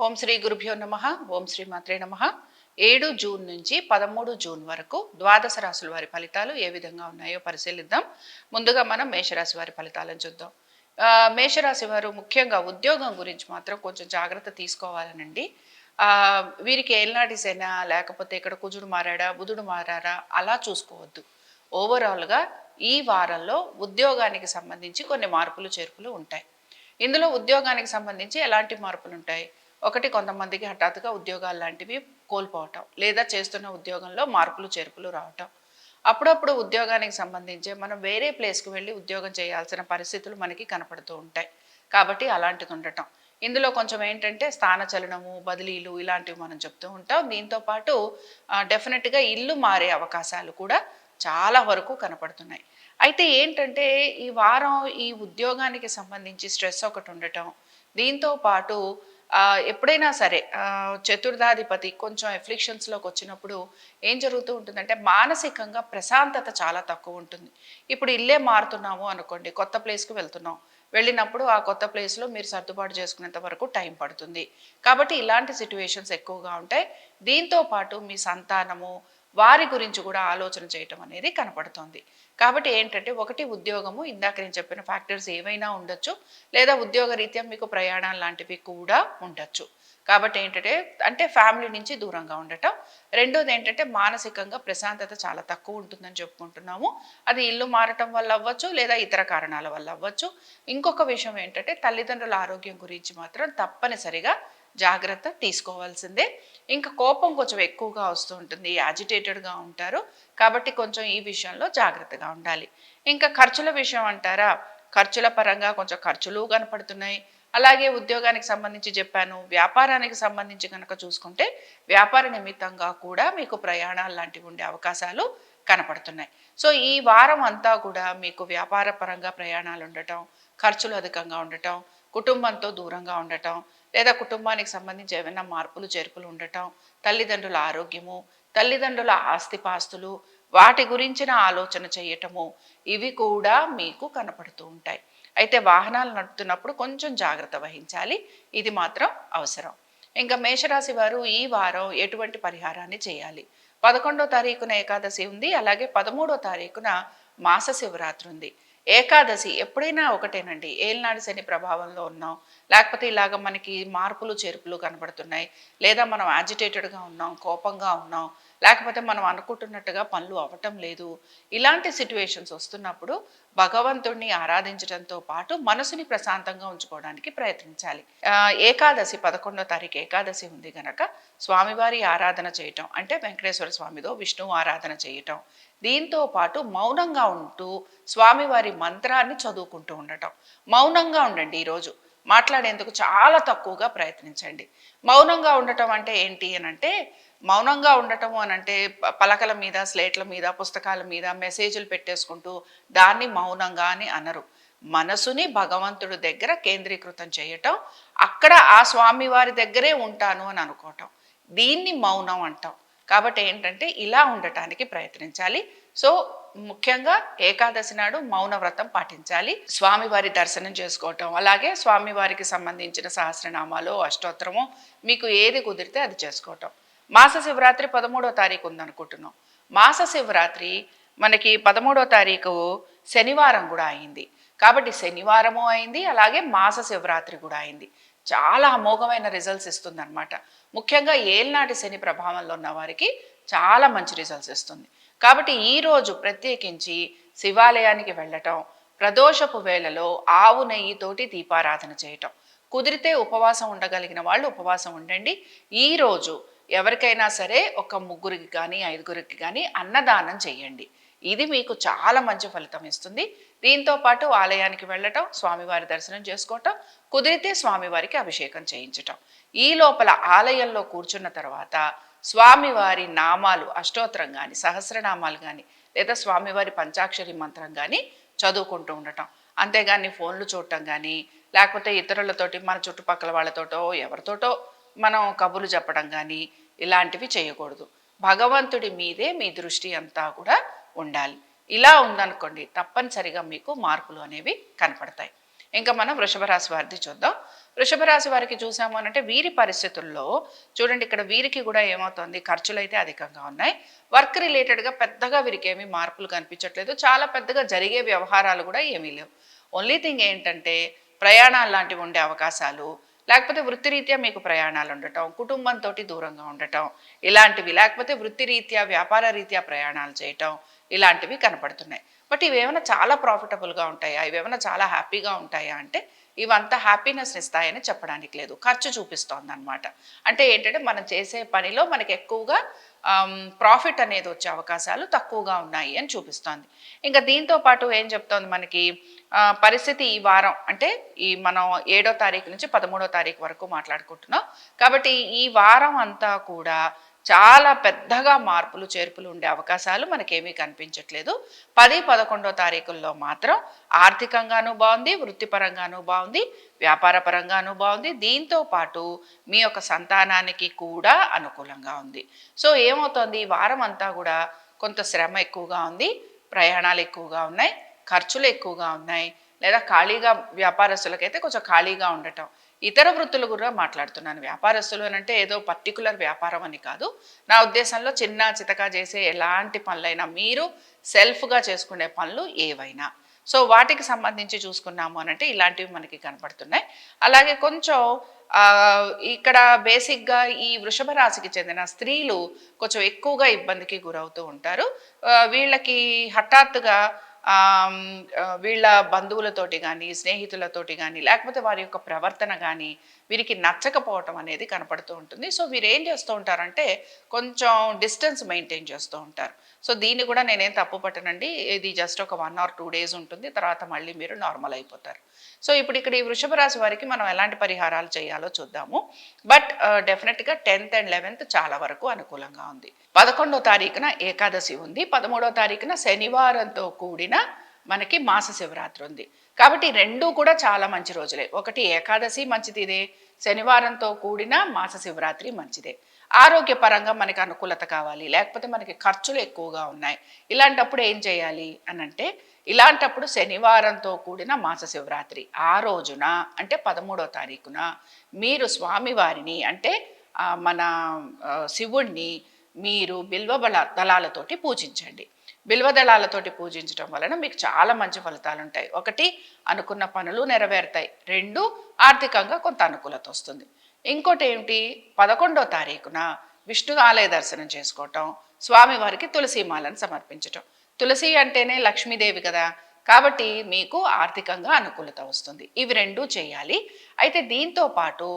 ఓం శ్రీ గురుభ్యో నమః. ఓం శ్రీ మాత్రే నమః. 7 జూన్ నుంచి 13 జూన్ వరకు ద్వాదశ రాశుల వారి ఫలితాలు ఏ విధంగా ఉన్నాయో పరిశీలిద్దాం. ముందుగా మనం మేషరాశి వారి ఫలితాలను చూద్దాం. మేషరాశి వారు ముఖ్యంగా ఉద్యోగం గురించి మాత్రం కొంచెం జాగ్రత్త తీసుకోవాలనండి. వీరికి ఏలినాటి శన లేకపోతే ఇక్కడ కుజుడు మారాడా, బుధుడు మారారా అలా చూసుకోవద్దు. ఓవరాల్గా ఈ వారంలో ఉద్యోగానికి సంబంధించి కొన్ని మార్పులు చేర్పులు ఉంటాయి. ఇందులో ఉద్యోగానికి సంబంధించి ఎలాంటి మార్పులు ఉంటాయి? ఒకటి, కొంతమందికి హఠాత్తుగా ఉద్యోగాలు లాంటివి కోల్పోవటం, లేదా చేస్తున్న ఉద్యోగంలో మార్పులు చేర్పులు రావటం. అప్పుడప్పుడు ఉద్యోగానికి సంబంధించి మనం వేరే ప్లేస్కి వెళ్ళి ఉద్యోగం చేయాల్సిన పరిస్థితులు మనకి కనపడుతూ ఉంటాయి. కాబట్టి అలాంటిది ఉండటం. ఇందులో కొంచెం ఏంటంటే స్థానచలనము, బదిలీలు ఇలాంటివి మనం చెప్తూ ఉంటాం. దీంతో పాటు డెఫినెట్గా ఇల్లు మారే అవకాశాలు కూడా చాలా వరకు కనపడుతున్నాయి. అయితే ఏంటంటే ఈ వారం ఈ ఉద్యోగానికి సంబంధించి స్ట్రెస్ ఒకటి ఉండటం, దీంతో పాటు ఎప్పుడైనా సరే చతుర్థాధిపతి కొంచెం ఎఫ్లిక్షన్స్లోకి వచ్చినప్పుడు ఏం జరుగుతూ ఉంటుందంటే మానసికంగా ప్రశాంతత చాలా తక్కువ ఉంటుంది. ఇప్పుడు ఇల్లే మారుతున్నాము అనుకోండి, కొత్త ప్లేస్కి వెళ్తున్నాం, వెళ్ళినప్పుడు ఆ కొత్త ప్లేస్లో మీరు సర్దుబాటు చేసుకునేంత వరకు టైం పడుతుంది. కాబట్టి ఇలాంటి సిట్యువేషన్స్ ఎక్కువగా ఉంటాయి. దీంతో పాటు మీ సంతానము వారి గురించి కూడా ఆలోచన చేయటం అనేది కనపడుతోంది. కాబట్టి ఏంటంటే ఒకటి, ఉద్యోగము ఇందాక నేను చెప్పిన ఫ్యాక్టర్స్ ఏవైనా ఉండొచ్చు, లేదా ఉద్యోగ రీత్యా మీకు ప్రయాణాలు లాంటివి కూడా ఉండొచ్చు. కాబట్టి ఏంటంటే ఫ్యామిలీ నుంచి దూరంగా ఉండటం. రెండోది ఏంటంటే మానసికంగా ప్రశాంతత చాలా తక్కువ ఉంటుందని చెప్పుకుంటున్నాము. అది ఇల్లు మారటం వల్ల అవ్వచ్చు, లేదా ఇతర కారణాల వల్ల అవ్వచ్చు. ఇంకొక విషయం ఏంటంటే తల్లిదండ్రుల ఆరోగ్యం గురించి మాత్రం తప్పనిసరిగా జాగ్రత్త తీసుకోవాల్సిందే. ఇంకా కోపం కొంచెం ఎక్కువగా వస్తూ ఉంటుంది, యాజిటేటెడ్గా ఉంటారు. కాబట్టి కొంచెం ఈ విషయంలో జాగ్రత్తగా ఉండాలి. ఇంకా ఖర్చుల విషయం అంటారా, ఖర్చుల పరంగా కొంచెం ఖర్చులు కనపడుతున్నాయి. అలాగే ఉద్యోగానికి సంబంధించి చెప్పాను, వ్యాపారానికి సంబంధించి కనుక చూసుకుంటే వ్యాపార నిమిత్తంగా కూడా మీకు ప్రయాణాలు లాంటివి ఉండే అవకాశాలు కనపడుతున్నాయి. సో ఈ వారం అంతా కూడా మీకు వ్యాపార పరంగా ప్రయాణాలు ఉండటం, ఖర్చులు అధికంగా ఉండటం, కుటుంబంతో దూరంగా ఉండటం, లేదా కుటుంబానికి సంబంధించి ఏమైనా మార్పులు చేర్పులు ఉండటం, తల్లిదండ్రుల ఆరోగ్యము, తల్లిదండ్రుల ఆస్తిపాస్తులు వాటి గురించిన ఆలోచన చేయటము, ఇవి కూడా మీకు కనపడుతూ ఉంటాయి. అయితే వాహనాలు నడుపుతున్నప్పుడు కొంచెం జాగ్రత్త వహించాలి, ఇది మాత్రం అవసరం. ఇంకా మేషరాశి వారు ఈ వారం ఎటువంటి పరిహారాన్ని చేయాలి? 11వ తారీఖున ఏకాదశి ఉంది, అలాగే 13వ తారీఖున మాస శివరాత్రి ఉంది. ఏకాదశి ఎప్పుడైనా ఒకటేనండి, ఏలినాడు శని ప్రభావంలో ఉన్నాం, లేకపోతే ఇలాగ మనకి మార్పులు చేర్పులు కనబడుతున్నాయి, లేదా మనం యాజిటేటెడ్గా ఉన్నాం, కోపంగా ఉన్నాం, లేకపోతే మనం అనుకుంటున్నట్టుగా పనులు అవ్వటం లేదు, ఇలాంటి సిట్యువేషన్స్ వస్తున్నప్పుడు భగవంతుడిని ఆరాధించడంతో పాటు మనసుని ప్రశాంతంగా ఉంచుకోవడానికి ప్రయత్నించాలి. ఏకాదశి 11వ తారీఖు ఏకాదశి ఉంది గనక స్వామివారి ఆరాధన చేయటం, అంటే వెంకటేశ్వర స్వామిదో విష్ణువు ఆరాధన చేయటం, దీంతో పాటు మౌనంగా ఉంటూ స్వామివారి మంత్రాన్ని చదువుకుంటూ ఉండటం. మౌనంగా ఉండండి, ఈరోజు మాట్లాడేందుకు చాలా తక్కువగా ప్రయత్నించండి. మౌనంగా ఉండటం అంటే ఏంటి అనంటే, మౌనంగా ఉండటము అనంటే పలకల మీద, స్లేట్ల మీద, పుస్తకాల మీద మెసేజ్లు పెట్టేసుకుంటూ దాన్ని మౌనంగా అని అనరు. మనసుని భగవంతుడి దగ్గర కేంద్రీకృతం చేయటం, అక్కడ ఆ స్వామివారి దగ్గరే ఉంటాను అని అనుకోవటం, దీన్ని మౌనం అంటాం. కాబట్టి ఏంటంటే ఇలా ఉండటానికి ప్రయత్నించాలి. సో ముఖ్యంగా ఏకాదశి నాడు మౌన వ్రతం పాటించాలి. స్వామివారి దర్శనం చేసుకోవటం, అలాగే స్వామివారికి సంబంధించిన సహస్రనామాలు, అష్టోత్తరము మీకు ఏది కుదిరితే అది చేసుకోవటం. మాస శివరాత్రి 13వ తారీఖు ఉందనుకుంటున్నాం. మాస శివరాత్రి మనకి 13వ తారీఖు శనివారం కూడా అయింది. కాబట్టి శనివారము అయింది, అలాగే మాస శివరాత్రి కూడా అయింది. చాలా అమోఘమైన రిజల్ట్స్ ఇస్తుంది అనమాట. ముఖ్యంగా ఏలినాటి శని ప్రభావంలో ఉన్న వారికి చాలా మంచి రిజల్ట్స్ ఇస్తుంది. కాబట్టి ఈరోజు ప్రత్యేకించి శివాలయానికి వెళ్ళటం, ప్రదోషపు వేళలో ఆవు నెయ్యితోటి దీపారాధన చేయటం, కుదిరితే ఉపవాసం ఉండగలిగిన వాళ్ళు ఉపవాసం ఉండండి. ఈరోజు ఎవరికైనా సరే ఒక 3కి కానీ 5గురికి కానీ అన్నదానం చేయండి. ఇది మీకు చాలా మంచి ఫలితం ఇస్తుంది. దీంతో పాటు ఆలయానికి వెళ్ళటం, స్వామివారి దర్శనం చేసుకోవటం, కుదిరితే స్వామివారికి అభిషేకం చేయించటం. ఈ లోపల ఆలయంలో కూర్చున్న తర్వాత స్వామివారి నామాలు, అష్టోత్తరం కానీ, సహస్రనామాలు కానీ, లేదా స్వామివారి పంచాక్షరి మంత్రం కానీ చదువుకుంటూ ఉండటం. అంతేగాని ఫోన్లు చూడటం కానీ, లేకపోతే ఇతరులతోటి మన చుట్టుపక్కల వాళ్ళతోటో ఎవరితోటో మనం కబుర్లు చెప్పడం కానీ ఇలాంటివి చేయకూడదు. భగవంతుడి మీదే మీ దృష్టి అంతా కూడా ఉండాలి. ఇలా ఉందనుకోండి, తప్పనిసరిగా మీకు మార్పులు అనేవి కనపడతాయి. ఇంకా మనం వృషభ రాశి వారిది చూద్దాం. వృషభ రాశి వారికి చూసాము అనంటే వీరి పరిస్థితుల్లో చూడండి, ఇక్కడ వీరికి కూడా ఏమవుతుంది, ఖర్చులు అయితే అధికంగా ఉన్నాయి. వర్క్ రిలేటెడ్గా పెద్దగా వీరికి ఏమీ మార్పులు కనిపించట్లేదు. చాలా పెద్దగా జరిగే వ్యవహారాలు కూడా ఏమీ లేవు. ఓన్లీ థింగ్ ఏంటంటే ప్రయాణాలు లాంటివి ఉండే అవకాశాలు, లేకపోతే వృత్తిరీత్యా మీకు ప్రయాణాలు ఉండటం, కుటుంబంతో దూరంగా ఉండటం ఇలాంటివి, లేకపోతే వృత్తిరీత్యా వ్యాపార రీత్యా ప్రయాణాలు చేయటం ఇలాంటివి కనపడుతున్నాయి. బట్ ఇవేమైనా చాలా ప్రాఫిటబుల్గా ఉంటాయా, ఇవేమైనా చాలా హ్యాపీగా ఉంటాయా అంటే ఇవంతా హ్యాపీనెస్ ఇస్తాయని చెప్పడానికి లేదు. ఖర్చు చూపిస్తోంది అనమాట. అంటే ఏంటంటే మనం చేసే పనిలో మనకి ఎక్కువగా ప్రాఫిట్ అనేది వచ్చే అవకాశాలు తక్కువగా ఉన్నాయి అని చూపిస్తోంది. ఇంకా దీంతో పాటు ఏం చెప్తోంది మనకి, పరిస్థితి ఈ వారం అంటే మనం 7వ తారీఖు నుంచి 13వ తారీఖు వరకు మాట్లాడుకుంటున్నాం. కాబట్టి ఈ వారం అంతా కూడా చాలా పెద్దగా మార్పులు చేర్పులు ఉండే అవకాశాలు మనకేమీ కనిపించట్లేదు. 10, 11వ తారీఖుల్లో మాత్రం ఆర్థికంగానూ బాగుంది, వృత్తిపరంగానూ బాగుంది, వ్యాపార పరంగానూ బాగుంది. దీంతో పాటు మీ యొక్క సంతానానికి కూడా అనుకూలంగా ఉంది. సో ఏమవుతోంది, ఈ వారం అంతా కూడా కొంత శ్రమ ఎక్కువగా ఉంది, ప్రయాణాలు ఎక్కువగా ఉన్నాయి, ఖర్చులు ఎక్కువగా ఉన్నాయి, లేదా ఖాళీగా వ్యాపారస్తులకైతే కొంచెం ఖాళీగా ఉండటం. ఇతర వృత్తులు కూడా మాట్లాడుతున్నాను. వ్యాపారస్తులు అని అంటే ఏదో పర్టికులర్ వ్యాపారం అని కాదు. నా ఉద్దేశంలో చిన్న చితకా చేసే ఎలాంటి పనులైనా, మీరు సెల్ఫ్గా చేసుకునే పనులు ఏవైనా, సో వాటికి సంబంధించి చూసుకున్నాము అని అంటే ఇలాంటివి మనకి కనపడుతున్నాయి. అలాగే కొంచెం ఇక్కడ బేసిక్గా ఈ వృషభ రాశికి చెందిన స్త్రీలు కొంచెం ఎక్కువగా ఇబ్బందికి గురవుతూ ఉంటారు. వీళ్ళకి హఠాత్తుగా వీళ్ళ బంధువులతోటి కానీ, స్నేహితులతోటి కానీ, లేకపోతే వారి యొక్క ప్రవర్తన కానీ వీరికి నచ్చకపోవటం అనేది కనపడుతూ ఉంటుంది. సో వీరు ఏం చేస్తూ ఉంటారంటే కొంచెం డిస్టెన్స్ మెయింటైన్ చేస్తూ ఉంటారు. సో దీన్ని కూడా నేనేం తప్పు పట్టనండి. ఇది జస్ట్ ఒక 1 or 2 days ఉంటుంది, తర్వాత మళ్ళీ మీరు నార్మల్ అయిపోతారు. సో ఇప్పుడు ఇక్కడ ఈ వృషభ రాశి వారికి మనం ఎలాంటి పరిహారాలు చేయాలో చూద్దాము. బట్ డెఫినెట్గా 10th and 11th చాలా వరకు అనుకూలంగా ఉంది. 11వ తారీఖున ఏకాదశి ఉంది, 13వ తారీఖున శనివారంతో కూడిన మనకి మాస శివరాత్రి ఉంది. కాబట్టి రెండూ కూడా చాలా మంచి రోజులే. ఒకటి ఏకాదశి మంచిదిదే, శనివారంతో కూడిన మాస శివరాత్రి మంచిదే. ఆరోగ్యపరంగా మనకి అనుకూలత కావాలి, లేకపోతే మనకి ఖర్చులు ఎక్కువగా ఉన్నాయి, ఇలాంటప్పుడు ఏం చేయాలి అని అంటే, ఇలాంటప్పుడు శనివారంతో కూడిన మాస శివరాత్రి ఆ రోజున అంటే 13వ తారీఖున మీరు స్వామివారిని అంటే మన శివుణ్ణి మీరు దళాలతోటి పూజించండి. దళాలతోటి పూజించడం వలన మీకు చాలా మంచి ఫలితాలు ఉంటాయి. ఒకటి, అనుకున్న పనులు నెరవేరుతాయి. 2, ఆర్థికంగా కొంత అనుకూలత వస్తుంది. ఇంకోటి ఏమిటి, 11వ తారీఖున విష్ణు ఆలయ దర్శనం చేసుకోవటం, స్వామివారికి తులసీమాలను సమర్పించటం. తులసి అంటేనే లక్ష్మీదేవి కదా, కాబట్టి మీకు ఆర్థికంగా అనుకూలత వస్తుంది. ఇవి రెండూ చేయాలి. అయితే దీంతో పాటు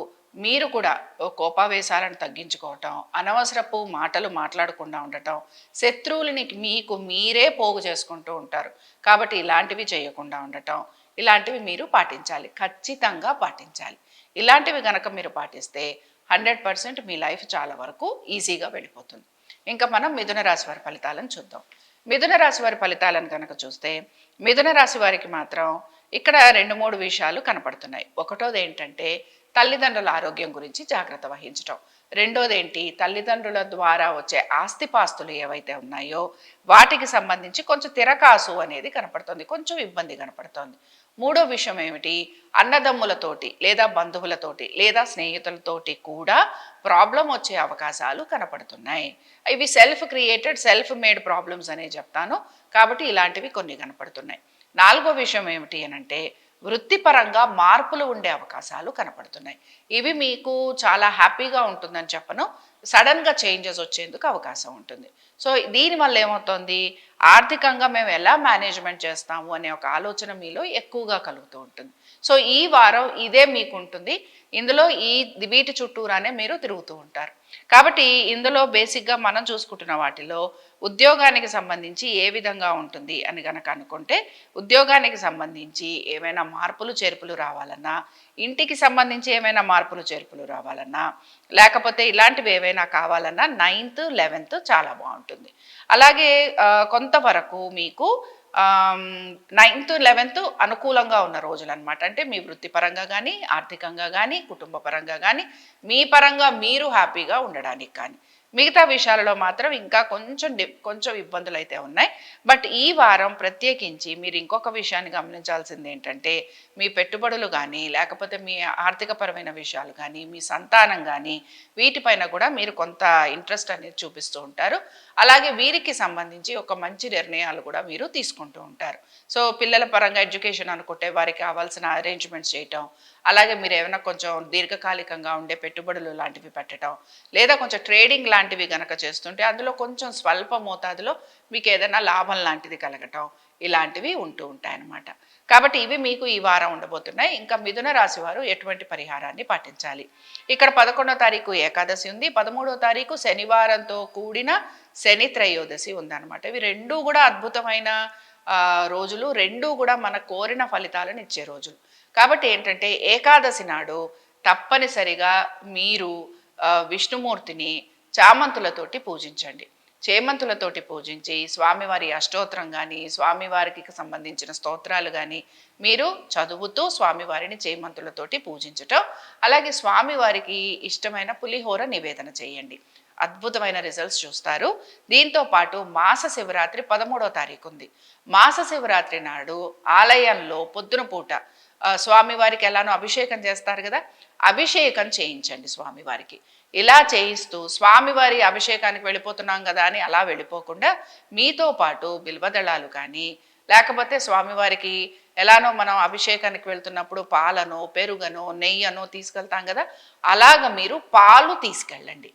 మీరు కూడా కోపావేశాలను తగ్గించుకోవటం, అనవసరపు మాటలు మాట్లాడకుండా ఉండటం, శత్రువులని మీకు మీరే పోగు చేసుకుంటూ ఉంటారు. కాబట్టి ఇలాంటివి చేయకుండా ఉండటం, ఇలాంటివి మీరు పాటించాలి, ఖచ్చితంగా పాటించాలి. ఇలాంటివి గనక మీరు పాటిస్తే 100% మీ లైఫ్ చాలా వరకు ఈజీగా వెళ్ళిపోతుంది. ఇంకా మనం మిథున రాశి వారి ఫలితాలను చూద్దాం. మిథున రాశి వారి ఫలితాలను కనుక చూస్తే, మిథున రాశి వారికి మాత్రం ఇక్కడ 2-3 విషయాలు కనపడుతున్నాయి. ఒకటోది ఏంటంటే తల్లిదండ్రుల ఆరోగ్యం గురించి జాగ్రత్త వహించటం. రెండోది ఏంటి, తల్లిదండ్రుల ద్వారా వచ్చే ఆస్తిపాస్తులు ఏవైతే ఉన్నాయో వాటికి సంబంధించి కొంచెం తిరకాసు అనేది కనపడుతుంది, కొంచెం ఇబ్బంది కనపడుతుంది. మూడో విషయం ఏమిటి, అన్నదమ్ములతోటి లేదా బంధువులతోటి లేదా స్నేహితులతోటి కూడా ప్రాబ్లం వచ్చే అవకాశాలు కనపడుతున్నాయి. ఇవి self created, self made problems అనే చెప్తాను. కాబట్టి ఇలాంటివి కొన్ని కనపడుతున్నాయి. నాలుగో విషయం ఏమిటి అనంటే వృత్తిపరంగా మార్పులు ఉండే అవకాశాలు కనపడుతున్నాయి. ఇవి మీకు చాలా హ్యాపీగా ఉంటుందని చెప్పను, సడన్గా చేంజెస్ వచ్చేందుకు అవకాశం ఉంటుంది. సో దీనివల్ల ఏమవుతుంది, ఆర్థికంగా మేము ఎలా మేనేజ్మెంట్ చేస్తాము అనే ఒక ఆలోచన మీలో ఎక్కువగా కలుగుతూ ఉంటుంది. సో ఈ వారం ఇదే మీకు ఉంటుంది. ఇందులో వీటి చుట్టూరానే మీరు తిరుగుతూ ఉంటారు. కాబట్టి ఇందులో బేసిక్గా మనం చూసుకుంటున్న వాటిలో ఉద్యోగానికి సంబంధించి ఏ విధంగా ఉంటుంది అని గనక అనుకుంటే, ఉద్యోగానికి సంబంధించి ఏమైనా మార్పులు చేర్పులు రావాలన్నా, ఇంటికి సంబంధించి ఏమైనా మార్పులు చేర్పులు రావాలన్నా, లేకపోతే ఇలాంటివి ఏవైనా కావాలన్నా 9th, 11th చాలా బాగుంటుంది. అలాగే కొంతవరకు మీకు 9th, 11th అనుకూలంగా ఉన్న రోజులు అనమాట. అంటే మీ వృత్తిపరంగా కానీ, ఆర్థికంగా కానీ, కుటుంబ పరంగా కానీ, మీ పరంగా మీరు హ్యాపీగా ఉండడానికి కానీ మిగతా విషయాలలో మాత్రం ఇంకా కొంచెం ఇబ్బందులు అయితే ఉన్నాయి. బట్ ఈ వారం ప్రత్యేకించి మీరు ఇంకొక విషయాన్ని గమనించాల్సింది ఏంటంటే, మీ పెట్టుబడులు కానీ లేకపోతే మీ ఆర్థికపరమైన విషయాలు కానీ మీ సంతానం కానీ వీటిపైన కూడా మీరు కొంత ఇంట్రెస్ట్ అనేది చూపిస్తూ ఉంటారు. అలాగే వీరికి సంబంధించి ఒక మంచి నిర్ణయాలు కూడా మీరు తీసుకుంటూ ఉంటారు. సో పిల్లల పరంగా ఎడ్యుకేషన్ అనుకుంటే వారికి కావాల్సిన అరేంజ్మెంట్స్ చేయటం, అలాగే మీరు ఏమైనా కొంచెం దీర్ఘకాలికంగా ఉండే పెట్టుబడులు లాంటివి పెట్టడం, లేదా కొంచెం ట్రేడింగ్ లాంటివి గనక చేస్తుంటే అందులో కొంచెం స్వల్ప మోతాదులో మీకు ఏదైనా లాభం లాంటిది కలగటం, ఇలాంటివి ఉంటూ ఉంటాయన్నమాట. కాబట్టి ఇవి మీకు ఈ వారం ఉండబోతున్నాయి. ఇంకా మిథున రాశి వారు ఎటువంటి పరిహారాన్ని పాటించాలి? ఇక్కడ 11వ తారీఖు ఏకాదశి ఉంది, 13వ తారీఖు శనివారంతో కూడిన శని త్రయోదశి ఉందన్నమాట. ఇవి రెండూ కూడా అద్భుతమైన రోజులు, రెండూ కూడా మన కోరిన ఫలితాలను ఇచ్చే రోజులు. కాబట్టి ఏంటంటే ఏకాదశి నాడు తప్పనిసరిగా మీరు విష్ణుమూర్తిని చామంతులతోటి పూజించండి. చేమంతులతోటి పూజించి స్వామివారి అష్టోత్తరం కానీ స్వామివారికి సంబంధించిన స్తోత్రాలు కానీ మీరు చదువుతూ స్వామివారిని చేమంతులతోటి పూజించటం, అలాగే స్వామివారికి ఇష్టమైన పులిహోర నివేదన చేయండి. అద్భుతమైన రిజల్ట్స్ చూస్తారు. దీంతో పాటు మాస శివరాత్రి 13వ తారీఖు ఉంది. మాస శివరాత్రి నాడు ఆలయంలో పొద్దున పూట స్వామివారికి ఎలానో అభిషేకం చేస్తారు కదా, అభిషేకం చేయించండి స్వామివారికి. ఇలా చేయిస్తూ స్వామివారి అభిషేకానికి వెళ్ళిపోతున్నాం కదా అని అలా వెళ్ళిపోకుండా మీతో పాటు బిల్వదళాలు కానీ లేకపోతే స్వామివారికి ఎలానో మనం అభిషేకానికి వెళ్తున్నప్పుడు పాలనో పెరుగనో నెయ్యనో తీసుకెళ్తాం కదా, అలాగ మీరు పాలు తీసుకెళ్ళండి.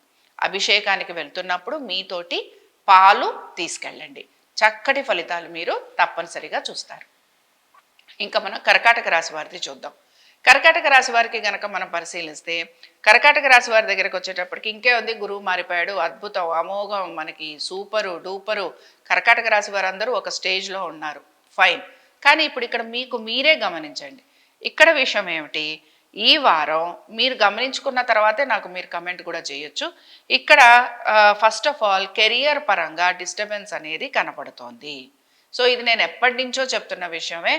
అభిషేకానికి వెళ్తున్నప్పుడు మీతోటి పాలు తీసుకెళ్ళండి. చక్కటి ఫలితాలు మీరు తప్పనిసరిగా చూస్తారు. ఇంకా మనం కర్కాటక రాశి వారిది చూద్దాం. కర్కాటక రాశి వారికి గనక మనం పరిశీలిస్తే కర్కాటక రాశి వారి దగ్గరకు వచ్చేటప్పటికి ఇంకే ఉంది, గురువు మారిపోయాడు, అద్భుతం, అమోఘం, మనకి సూపరు డూపరు. కర్కాటక రాశి వారు అందరూ ఒక స్టేజ్లో ఉన్నారు, ఫైన్. కానీ ఇప్పుడు ఇక్కడ మీకు మీరే గమనించండి. ఇక్కడ విషయం ఏమిటి, ఈ వారం మీరు గమనించుకున్న తర్వాతే నాకు మీరు కమెంట్ కూడా చేయొచ్చు. ఇక్కడ ఫస్ట్ ఆఫ్ ఆల్ కెరియర్ పరంగా డిస్టర్బెన్స్ అనేది కనపడుతోంది. సో ఇది నేను ఎప్పటి నుంచో చెప్తున్న విషయమే.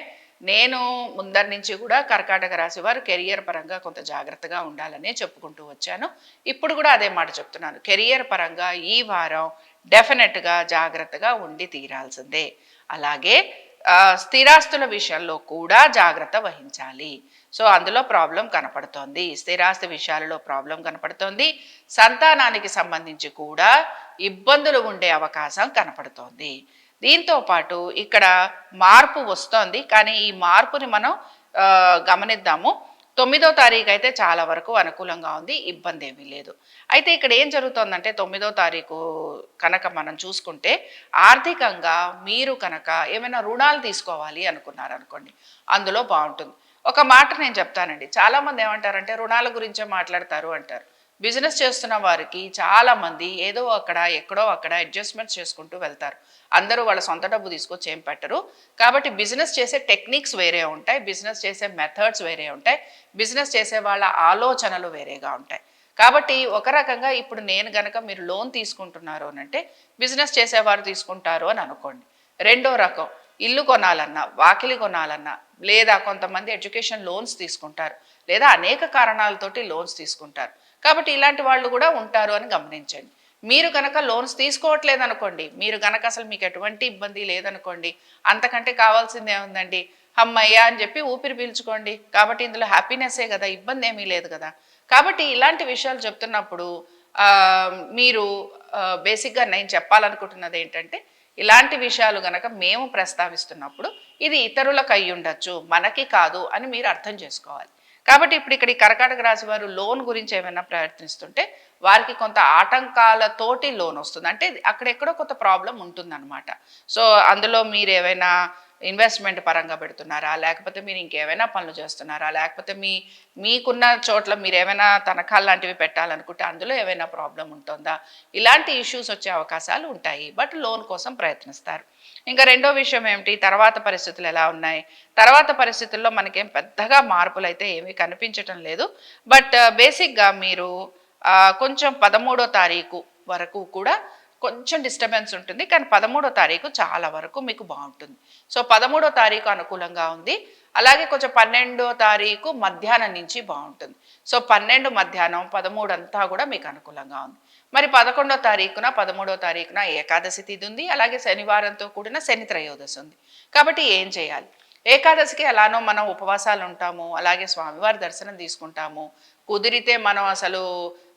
నేను ముందరి నుంచి కూడా కర్కాటక రాశి వారు కెరియర్ పరంగా కొంత జాగ్రత్తగా ఉండాలనే చెప్పుకుంటూ వచ్చాను. ఇప్పుడు కూడా అదే మాట చెప్తున్నాను. కెరియర్ పరంగా ఈ వారం డెఫినెట్గా జాగ్రత్తగా ఉండి తీరాల్సిందే. అలాగే స్థిరాస్తుల విషయంలో కూడా జాగ్రత్త వహించాలి. సో అందులో ప్రాబ్లం కనపడుతోంది, స్థిరాస్తి విషయాలలో ప్రాబ్లం కనపడుతోంది. సంతానానికి సంబంధించి కూడా ఇబ్బందులు ఉండే అవకాశం కనపడుతోంది. దీంతో పాటు ఇక్కడ మార్పు వస్తోంది, కానీ ఈ మార్పుని మనం గమనిద్దాము. 9వ తారీఖు అయితే చాలా వరకు అనుకూలంగా ఉంది, ఇబ్బంది ఏమీ లేదు. అయితే ఇక్కడ ఏం జరుగుతోందంటే 9వ తారీఖు కనుక మనం చూసుకుంటే ఆర్థికంగా మీరు కనుక ఏమైనా రుణాలు తీసుకోవాలి అనుకున్నారనుకోండి, అందులో బాగుంటుంది. ఒక మాట నేను చెప్తానండి, చాలామంది ఏమంటారంటే రుణాల గురించే మాట్లాడతారు అంటారు. బిజినెస్ చేస్తున్న వారికి చాలామంది ఏదో ఎక్కడో అక్కడ అడ్జస్ట్మెంట్స్ చేసుకుంటూ వెళ్తారు. అందరూ వాళ్ళ సొంత డబ్బు తీసుకొచ్చి ఏం పెట్టరు. కాబట్టి బిజినెస్ చేసే టెక్నిక్స్ వేరే ఉంటాయి, బిజినెస్ చేసే మెథడ్స్ వేరే ఉంటాయి, బిజినెస్ చేసే వాళ్ళ ఆలోచనలు వేరేగా ఉంటాయి. కాబట్టి ఒక రకంగా ఇప్పుడు నేను గనక మీరు లోన్ తీసుకుంటున్నారు అని అంటే బిజినెస్ చేసేవారు తీసుకుంటారు అని అనుకోండి. రెండో రకం, ఇల్లు కొనాలన్నా వాకిలి కొనాలన్నా, లేదా కొంతమంది ఎడ్యుకేషన్ లోన్స్ తీసుకుంటారు, లేదా అనేక కారణాలతోటి లోన్స్ తీసుకుంటారు. కాబట్టి ఇలాంటి వాళ్ళు కూడా ఉంటారు అని గమనించండి. మీరు కనుక లోన్స్ తీసుకోవట్లేదు అనుకోండి, మీరు కనుక అసలు మీకు ఎటువంటి ఇబ్బంది లేదనుకోండి, అంతకంటే కావాల్సింది ఏముందండి, అమ్మయ్యా అని చెప్పి ఊపిరి పీల్చుకోండి. కాబట్టి ఇందులో హ్యాపీనెస్సే కదా, ఇబ్బంది ఏమీ లేదు కదా. కాబట్టి ఇలాంటి విషయాలు చెప్తున్నప్పుడు మీరు బేసిక్గా నేను చెప్పాలనుకుంటున్నది ఏంటంటే, ఇలాంటి విషయాలు గనక మేము ప్రస్తావిస్తున్నప్పుడు ఇది ఇతరులకు అయ్యి ఉండొచ్చు, మనకి కాదు అని మీరు అర్థం చేసుకోవాలి. కాబట్టి ఇప్పుడు ఇక్కడ ఈ కర్కాటక రాశి వారు లోన్ గురించి ఏమైనా ప్రయత్నిస్తుంటే వారికి కొంత ఆటంకాలతోటి లోన్ వస్తుంది. అంటే అక్కడెక్కడో కొంత ప్రాబ్లం ఉంటుందన్నమాట. సో అందులో మీరు ఏమైనా ఇన్వెస్ట్మెంట్ పరంగా పెడుతున్నారా, లేకపోతే మీరు ఇంకేమైనా పనులు చేస్తున్నారా, లేకపోతే మీకున్న చోట్ల మీరు ఏమైనా తనఖాలు లాంటివి పెట్టాలనుకుంటే అందులో ఏమైనా ప్రాబ్లం ఉంటుందా, ఇలాంటి ఇష్యూస్ వచ్చే అవకాశాలు ఉంటాయి. బట్ లోన్ కోసం ప్రయత్నిస్తారు. ఇంకా రెండో విషయం ఏమిటి, తర్వాత పరిస్థితులు ఎలా ఉన్నాయి, తర్వాత పరిస్థితుల్లో మనకేం పెద్దగా మార్పులు అయితే ఏమీ కనిపించటం లేదు. బట్ బేసిక్గా మీరు కొంచెం 13వ తారీఖు వరకు కూడా కొంచెం డిస్టర్బెన్స్ ఉంటుంది, కానీ 13వ తారీఖు చాలా వరకు మీకు బాగుంటుంది. సో 13వ తారీఖు అనుకూలంగా ఉంది. అలాగే కొంచెం 12వ తారీఖు మధ్యాహ్నం నుంచి బాగుంటుంది. సో 12 మధ్యాహ్నం 13 అంతా కూడా మీకు అనుకూలంగా ఉంది. మరి 11వ తారీఖున 13వ తారీఖున ఏకాదశి తిథి ఉంది, అలాగే శనివారంతో కూడిన శని త్రయోదశి ఉంది. కాబట్టి ఏం చేయాలి? ఏకాదశికి ఎలానో మనం ఉపవాసాలు ఉంటాము, అలాగే స్వామివారి దర్శనం తీసుకుంటాము, కుదిరితే మనం అసలు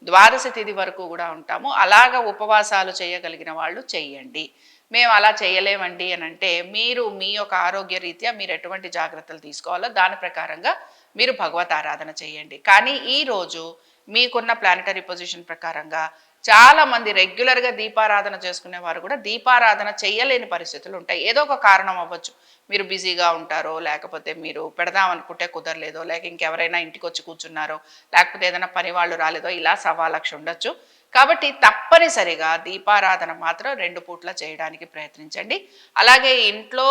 ద్వాదశి తిథి వరకు కూడా ఉంటాము. అలాగ ఉపవాసాలు చేయగలిగిన వాళ్ళు చెయ్యండి. మేము అలా చేయలేమండి అని అంటే మీరు మీ యొక్క ఆరోగ్య రీత్యా మీరు ఎటువంటి జాగ్రత్తలు తీసుకోవాలో దాని ప్రకారంగా మీరు భగవత్ ఆరాధన చేయండి. కానీ ఈరోజు మీకున్న ప్లానటరీ పొజిషన్ ప్రకారంగా చాలామంది రెగ్యులర్గా దీపారాధన చేసుకునే వారు కూడా దీపారాధన చేయలేని పరిస్థితులు ఉంటాయి. ఏదో ఒక కారణం అవ్వచ్చు. మీరు బిజీగా ఉంటారో, లేకపోతే మీరు పెడదామనుకుంటే కుదరలేదో, లేక ఇంకెవరైనా ఇంటికి వచ్చి కూర్చున్నారో, లేకపోతే ఏదైనా పని వాళ్ళు రాలేదో, ఇలా సవాలక్ష ఉండొచ్చు. కాబట్టి తప్పనిసరిగా దీపారాధన మాత్రం 2 పూట్ల చేయడానికి ప్రయత్నించండి. అలాగే ఇంట్లో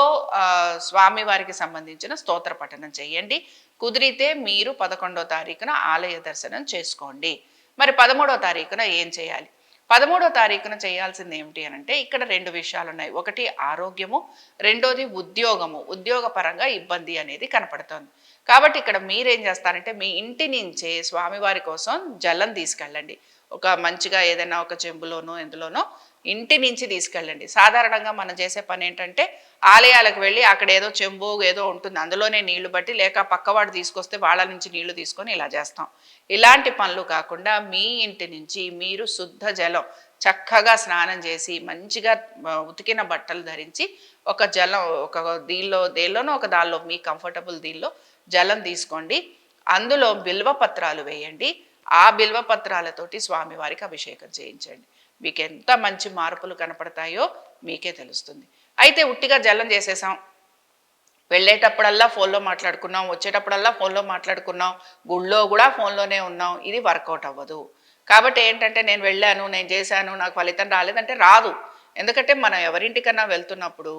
స్వామివారికి సంబంధించిన స్తోత్ర పఠనం చేయండి. కుదిరితే మీరు 11వ తారీఖున ఆలయ దర్శనం చేసుకోండి. మరి 13వ తారీఖున ఏం చేయాలి? 13వ తారీఖున చేయాల్సింది ఏమిటి అని అంటే ఇక్కడ 2 విషయాలు ఉన్నాయి. ఒకటి ఆరోగ్యము, రెండోది ఉద్యోగము. ఉద్యోగపరంగా ఇబ్బంది అనేది కనపడుతోంది. కాబట్టి ఇక్కడ మీరేం చేస్తారంటే మీ ఇంటి నుంచే స్వామివారి కోసం జలం తీసుకెళ్ళండి. ఒక మంచిగా ఏదైనా ఒక చెంబులోనో ఎందులోనో ఇంటి నుంచి తీసుకెళ్ళండి. సాధారణంగా మనం చేసే పని ఏంటంటే ఆలయాలకు వెళ్ళి అక్కడ ఏదో చెంబు ఏదో ఉంటుంది, అందులోనే నీళ్లు బట్టి, లేక పక్కవాడు తీసుకొస్తే వాళ్ళ నుంచి నీళ్లు తీసుకొని ఇలా చేస్తాం. ఇలాంటి పనులు కాకుండా మీ ఇంటి నుంచి మీరు శుద్ధ జలం చక్కగా స్నానం చేసి మంచిగా ఉతికిన బట్టలు ధరించి ఒక జలం ఒక దేనిలోనో ఒక దానిలో మీ కంఫర్టబుల్ దీనిలో జలం తీసుకోండి. అందులో బిల్వపత్రాలు వేయండి. ఆ బిల్వపత్రాలతోటి స్వామివారికి అభిషేకం చేయించండి. మీకు ఎంత మంచి మార్పులు కనపడతాయో మీకే తెలుస్తుంది. అయితే ఉట్టిగా జలం చేసేసాం, వెళ్ళేటప్పుడల్లా ఫోన్లో మాట్లాడుకున్నాం, వచ్చేటప్పుడల్లా ఫోన్లో మాట్లాడుకున్నాం, గుళ్ళో కూడా ఫోన్లోనే ఉన్నాం, ఇది వర్కౌట్ అవ్వదు. కాబట్టి ఏంటంటే నేను వెళ్ళాను, నేను చేశాను, నాకు ఫలితం రాలేదంటే రాదు. ఎందుకంటే మనం ఎవరింటికన్నా వెళ్తున్నప్పుడు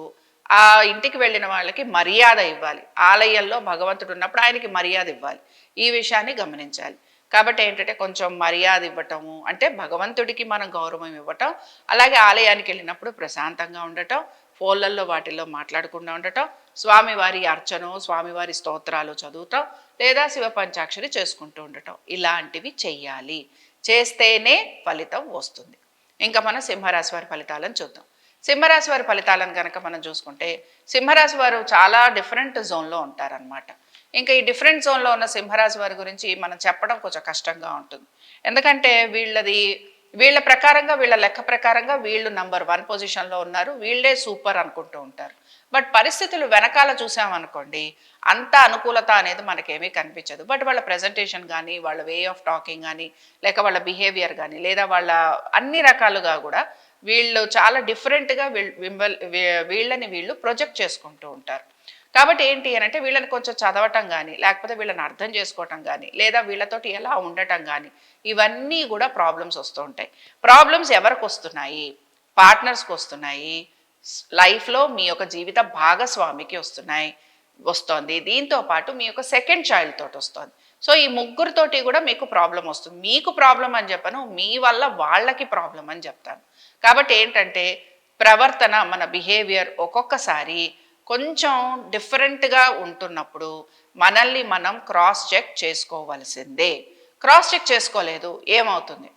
ఆ ఇంటికి వెళ్ళిన వాళ్ళకి మర్యాద ఇవ్వాలి. ఆలయంలో భగవంతుడు ఉన్నప్పుడు ఆయనకి మర్యాద ఇవ్వాలి. ఈ విషయాన్ని గమనించాలి. కాబట్టి ఏంటంటే కొంచెం మర్యాద ఇవ్వటము అంటే భగవంతుడికి మనం గౌరవం ఇవ్వటం, అలాగే ఆలయానికి వెళ్ళినప్పుడు ప్రశాంతంగా ఉండటం, ఫోన్లలో వాటిల్లో మాట్లాడకుండా ఉండటం, స్వామివారి అర్చనో స్వామివారి స్తోత్రాలు చదువుతాం, లేదా శివ పంచాక్షరి చేసుకుంటూ ఉండటం, ఇలాంటివి చెయ్యాలి. చేస్తేనే ఫలితం వస్తుంది. ఇంకా మనం సింహరాశి వారి ఫలితాలను చూద్దాం. సింహరాశి వారి ఫలితాలను కనుక మనం చూసుకుంటే సింహరాశి వారు చాలా డిఫరెంట్ జోన్లో ఉంటారనమాట. ఇంకా ఈ డిఫరెంట్ జోన్లో ఉన్న సింహరాశి వారి గురించి మనం చెప్పడం కొంచెం కష్టంగా ఉంటుంది. ఎందుకంటే వీళ్ళ ప్రకారంగా వీళ్ళ లెక్క ప్రకారంగా వీళ్ళు నంబర్ 1 పొజిషన్లో ఉన్నారు, వీళ్ళే సూపర్ అనుకుంటూ ఉంటారు. బట్ పరిస్థితులు వెనకాల చూసామనుకోండి అంత అనుకూలత అనేది మనకేమీ కనిపించదు. బట్ వాళ్ళ ప్రజెంటేషన్ కానీ, వాళ్ళ వే ఆఫ్ టాకింగ్ కానీ, లేక వాళ్ళ బిహేవియర్ కానీ, లేదా వాళ్ళ అన్ని రకాలుగా కూడా వీళ్ళు చాలా డిఫరెంట్గా వీళ్ళని వీళ్ళు ప్రొజెక్ట్ చేసుకుంటూ ఉంటారు. కాబట్టి ఏంటి అని అంటే వీళ్ళని కొంచెం చదవటం కానీ, లేకపోతే వీళ్ళని అర్థం చేసుకోవటం కానీ, లేదా వీళ్ళతోటి ఎలా ఉండటం కానీ, ఇవన్నీ కూడా ప్రాబ్లమ్స్ వస్తూ ఉంటాయి. ప్రాబ్లమ్స్ ఎవరికి వస్తున్నాయి? పార్ట్నర్స్కి వస్తున్నాయి, లైఫ్లో మీ యొక్క జీవిత భాగస్వామికి వస్తోంది. దీంతో పాటు మీ యొక్క సెకండ్ చైల్డ్ తోటి వస్తుంది. సో ఈ ముగ్గురితోటి కూడా మీకు ప్రాబ్లం వస్తుంది. మీకు ప్రాబ్లం అని చెప్పను, మీ వల్ల వాళ్ళకి ప్రాబ్లం అని చెప్తాను. కాబట్టి ఏంటంటే ప్రవర్తన, మన బిహేవియర్ ఒక్కొక్కసారి కొంచెం డిఫరెంట్గా ఉంటున్నప్పుడు మనల్ని మనం క్రాస్ చెక్ చేసుకోవలసిందే. క్రాస్ చెక్ చేసుకోలేదు ఏమవుతుంది?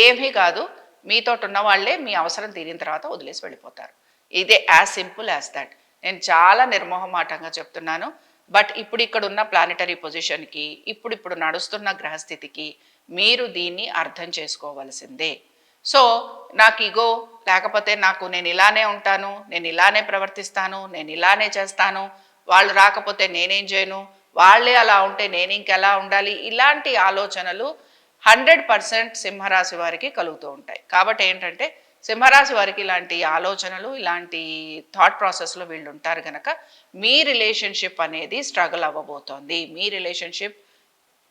ఏమీ కాదు, మీతో ఉన్న వాళ్ళే మీ అవసరం తీరిన తర్వాత వదిలేసి వెళ్ళిపోతారు. ఇదే యాజ్ సింపుల్ యాజ్ దట్. నేను చాలా నిర్మోహమాటంగా చెప్తున్నాను. బట్ ఇప్పుడు ఇక్కడ ఉన్న ప్లానెటరీ పొజిషన్కి, ఇప్పుడు నడుస్తున్న గ్రహస్థితికి మీరు దీన్ని అర్థం చేసుకోవలసిందే. సో నాకు ఇగో లేకపోతే నేను ఇలానే ఉంటాను, నేను ఇలానే ప్రవర్తిస్తాను, నేను ఇలానే చేస్తాను, వాళ్ళు రాకపోతే నేనేం చేయను, వాళ్ళే అలా ఉంటే నేను ఇంకెలా ఉండాలి, ఇలాంటి ఆలోచనలు 100% సింహరాశి వారికి కలుగుతూ ఉంటాయి. కాబట్టి ఏంటంటే సింహరాశి వారికి ఇలాంటి ఆలోచనలు, ఇలాంటి థాట్ ప్రాసెస్లో వీళ్ళు ఉంటారు కనుక మీ రిలేషన్షిప్ అనేది స్ట్రగుల్ అవ్వబోతోంది. మీ రిలేషన్షిప్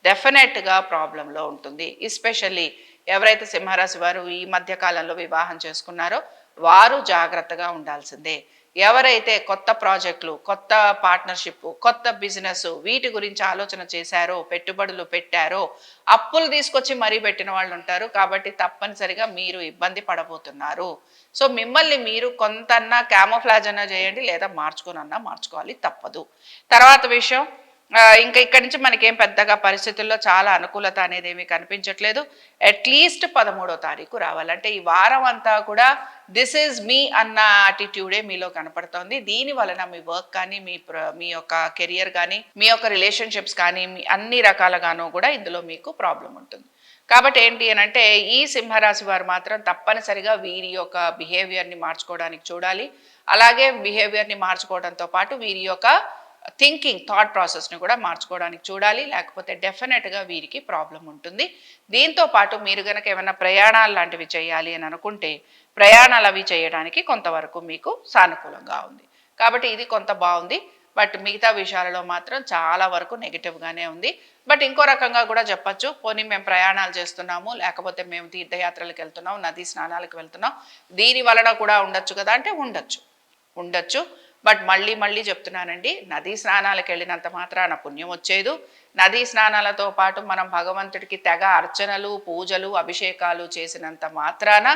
డెఫినెట్గా ప్రాబ్లంలో ఉంటుంది. ఎస్పెషల్లీ ఎవరైతే సింహరాశి వారు ఈ మధ్య కాలంలో వివాహం చేసుకున్నారో వారు జాగ్రత్తగా ఉండాల్సిందే. ఎవరైతే కొత్త ప్రాజెక్టులు, కొత్త పార్ట్నర్షిప్, కొత్త బిజినెస్ వీటి గురించి ఆలోచన చేశారో, పెట్టుబడులు పెట్టారో, అప్పులు తీసుకొచ్చి మరీ పెట్టిన వాళ్ళు ఉంటారు. కాబట్టి తప్పనిసరిగా మీరు ఇబ్బంది పడబోతున్నారు. సో మిమ్మల్ని మీరు కొంతన్నా క్యామోఫ్లాజ్ అన్నా చేయండి, లేదా మార్చుకోవాలి, తప్పదు. తర్వాత విషయం, ఇంకా ఇక్కడి నుంచి మనకేం పెద్దగా పరిస్థితుల్లో చాలా అనుకూలత అనేది ఏమీ కనిపించట్లేదు. అట్లీస్ట్ 13వ తారీఖు రావాలంటే ఈ వారం అంతా కూడా దిస్ ఈజ్ మీ అన్న యాటిట్యూడే మీలో కనపడుతోంది. దీని వలన మీ వర్క్ కానీ మీ యొక్క కెరియర్ కానీ మీ యొక్క రిలేషన్షిప్స్ కానీ మీ అన్ని రకాలుగాను కూడా ఇందులో మీకు ప్రాబ్లం ఉంటుంది. కాబట్టి ఏంటి అని అంటే ఈ సింహరాశి వారు మాత్రం తప్పనిసరిగా వీరి యొక్క బిహేవియర్ని మార్చుకోవడానికి చూడాలి. అలాగే బిహేవియర్ని మార్చుకోవడంతో పాటు వీరి యొక్క థాట్ ప్రాసెస్ని కూడా మార్చుకోవడానికి చూడాలి. లేకపోతే డెఫినెట్గా వీరికి ప్రాబ్లం ఉంటుంది. దీంతో పాటు మీరు కనుక ఏమైనా ప్రయాణాలు లాంటివి చేయాలి అని అనుకుంటే ప్రయాణాలు అవి చేయడానికి కొంతవరకు మీకు సానుకూలంగా ఉంది. కాబట్టి ఇది కొంత బాగుంది. బట్ మిగతా విషయాలలో మాత్రం చాలా వరకు నెగిటివ్గానే ఉంది. బట్ ఇంకో రకంగా కూడా చెప్పచ్చు, పోనీ మేము ప్రయాణాలు చేస్తున్నాము, లేకపోతే మేము తీర్థయాత్రలకు వెళ్తున్నాం, నదీ స్నానాలకు వెళ్తున్నాం, దీని వలన కూడా ఉండొచ్చు కదా అంటే ఉండొచ్చు. బట్ మళ్ళీ చెప్తున్నానండి, నదీ స్నానాలకు వెళ్ళినంత మాత్రాన పుణ్యం వచ్చేదు. నదీ స్నానాలతో పాటు మనం భగవంతుడికి తెగ అర్చనలు, పూజలు, అభిషేకాలు చేసినంత మాత్రాన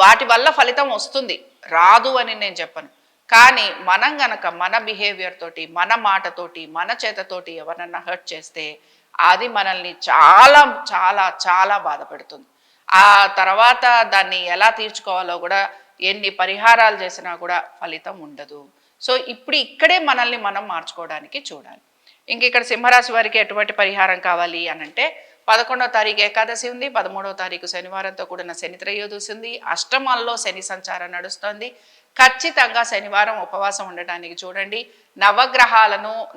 వాటి వల్ల ఫలితం వస్తుంది, రాదు అని నేను చెప్పను. కానీ మనం గనక మన బిహేవియర్ తోటి, మన మాటతోటి, మన చేతతోటి ఎవరన్నా హర్ట్ చేస్తే అది మనల్ని చాలా చాలా చాలా బాధ పెడుతుంది. ఆ తర్వాత దాన్ని ఎలా తీర్చుకోవాలో కూడా ఎన్ని పరిహారాలు చేసినా కూడా ఫలితం ఉండదు. సో ఇక్కడే మనల్ని మనం మార్చుకోవడానికి చూడాలి. ఇంక ఇక్కడ సింహరాశి వారికి ఎటువంటి పరిహారం కావాలి అనంటే 11వ తారీఖు ఏకాదశి ఉంది, 13వ తారీఖు శనివారంతో కూడిన శని త్రయోదశి ఉంది, అష్టమాల్లో శని సంచారం నడుస్తోంది. ఖచ్చితంగా శనివారం ఉపవాసం ఉండటానికి చూడండి.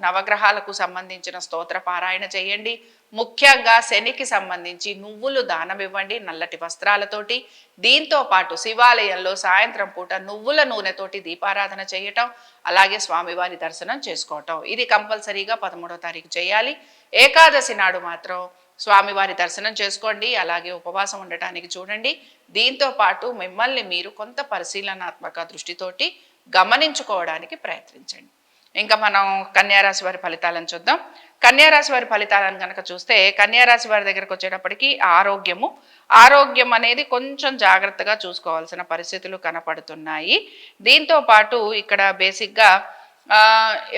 నవగ్రహాలకు సంబంధించిన స్తోత్ర పారాయణ చేయండి. ముఖ్యంగా శనికి సంబంధించి నువ్వులు దానం ఇవ్వండి నల్లటి వస్త్రాలతోటి. దీంతో పాటు శివాలయంలో సాయంత్రం పూట నువ్వుల నూనెతోటి దీపారాధన చేయటం, అలాగే స్వామివారి దర్శనం చేసుకోవటం, ఇది కంపల్సరీగా 13వ తారీఖు చేయాలి. ఏకాదశి నాడు మాత్రం స్వామివారి దర్శనం చేసుకోండి, అలాగే ఉపవాసం ఉండటానికి చూడండి. దీంతో పాటు మిమ్మల్ని మీరు కొంత పరిశీలనాత్మక దృష్టితోటి గమనించుకోవడానికి ప్రయత్నించండి. ఇంకా మనం కన్యారాశి వారి ఫలితాలను చూద్దాం. కన్యారాశి వారి ఫలితాలను కనుక చూస్తే కన్యారాశి వారి దగ్గరకు వచ్చేటప్పటికి ఆరోగ్యం అనేది కొంచెం జాగ్రత్తగా చూసుకోవాల్సిన పరిస్థితులు కనపడుతున్నాయి. దీంతో పాటు ఇక్కడ బేసిక్గా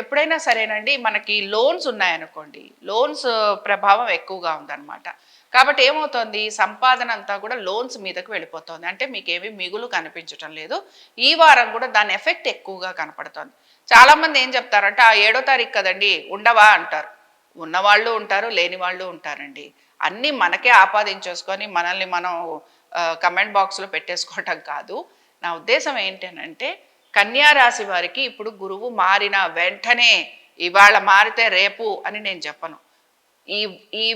ఎప్పుడైనా సరేనండి, మనకి లోన్స్ ఉన్నాయనుకోండి, లోన్స్ ప్రభావం ఎక్కువగా ఉందన్నమాట. కాబట్టి ఏమవుతుంది, సంపాదన అంతా కూడా లోన్స్ మీదకు వెళ్ళిపోతుంది. అంటే మీకేమీ మిగులు కనిపించటం లేదు. ఈ వారం కూడా దాని ఎఫెక్ట్ ఎక్కువగా కనపడుతుంది. చాలామంది ఏం చెప్తారంటే 7వ తారీఖు కదండి ఉండవా అంటారు. ఉన్నవాళ్ళు ఉంటారు, లేని వాళ్ళు ఉంటారండి. అన్నీ మనకే ఆపాదించేసుకొని మనల్ని మనం కమెంట్ బాక్స్లో పెట్టేసుకోవటం కాదు. నా ఉద్దేశం ఏంటంటే కన్యారాశి వారికి ఇప్పుడు గురువు మారిన వెంటనే ఇవాళ మారితే రేపు అని నేను చెప్పను.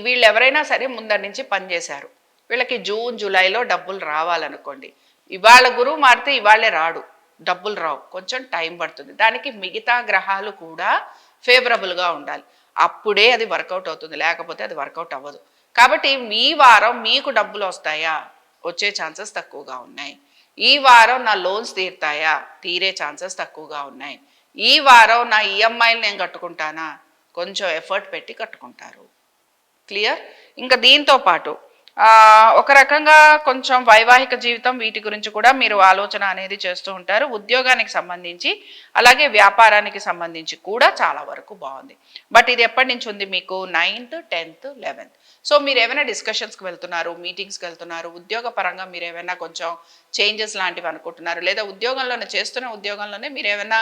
వీళ్ళు ఎవరైనా సరే ముందరి నుంచి పనిచేశారు, వీళ్ళకి జూన్ జూలైలో డబ్బులు రావాలనుకోండి. ఇవాళ గురువు మారితే ఇవాళే రాడు, డబ్బులు రావు, కొంచెం టైం పడుతుంది. దానికి మిగతా గ్రహాలు కూడా ఫేవరబుల్గా ఉండాలి, అప్పుడే అది వర్కౌట్ అవుతుంది, లేకపోతే అది వర్కౌట్ అవ్వదు. కాబట్టి మీ వారం మీకు డబ్బులు వస్తాయా, వచ్చే ఛాన్సెస్ తక్కువగా ఉన్నాయి. ఈ వారం నా లోన్స్ తీరుతాయా, తీరే ఛాన్సెస్ తక్కువగా ఉన్నాయి. ఈ వారం నా ఈఎంఐలు నేను కట్టుకుంటానా, కొంచెం ఎఫర్ట్ పెట్టి కట్టుకుంటారు. క్లియర్. ఇంకా దీంతో పాటు ఒక రకంగా కొంచెం వైవాహిక జీవితం వీటి గురించి కూడా మీరు ఆలోచన అనేది చేస్తూ ఉంటారు. ఉద్యోగానికి సంబంధించి అలాగే వ్యాపారానికి సంబంధించి కూడా చాలా వరకు బాగుంది. బట్ ఇది ఎప్పటి నుంచి ఉంది మీకు, 9th, 10th, 11th. సో మీరు ఏమైనా డిస్కషన్స్కి వెళ్తున్నారు, మీటింగ్స్కి వెళ్తున్నారు, ఉద్యోగ పరంగా మీరు ఏమైనా కొంచెం చేంజెస్ లాంటివి అనుకుంటున్నారు, లేదా చేస్తున్న ఉద్యోగంలోనే మీరు ఏమైనా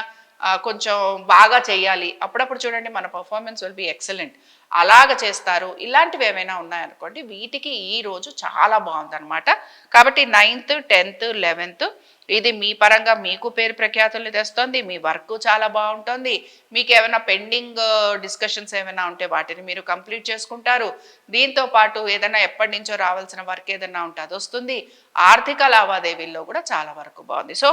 కొంచెం బాగా చేయాలి, అప్పుడప్పుడు చూడండి మన పర్ఫార్మెన్స్ విల్ బి ఎక్సలెంట్, అలాగ చేస్తారు. ఇలాంటివి ఏమైనా ఉన్నాయనుకోండి, వీటికి ఈ రోజు చాలా బాగుందన్నమాట. కాబట్టి 9th, 10th, 11th ఇది మీ పరంగా మీకు పేరు ప్రఖ్యాతులు తెస్తుంది. మీ వర్క్ చాలా బాగుంటుంది. మీకు ఏమైనా పెండింగ్ డిస్కషన్స్ ఏమైనా ఉంటే వాటిని మీరు కంప్లీట్ చేసుకుంటారు. దీంతో పాటు ఏదైనా ఎప్పటి నుంచో రావాల్సిన వర్క్ ఏదైనా ఉంటే అది వస్తుంది. ఆర్థిక లావాదేవీల్లో కూడా చాలా వరకు బాగుంది. So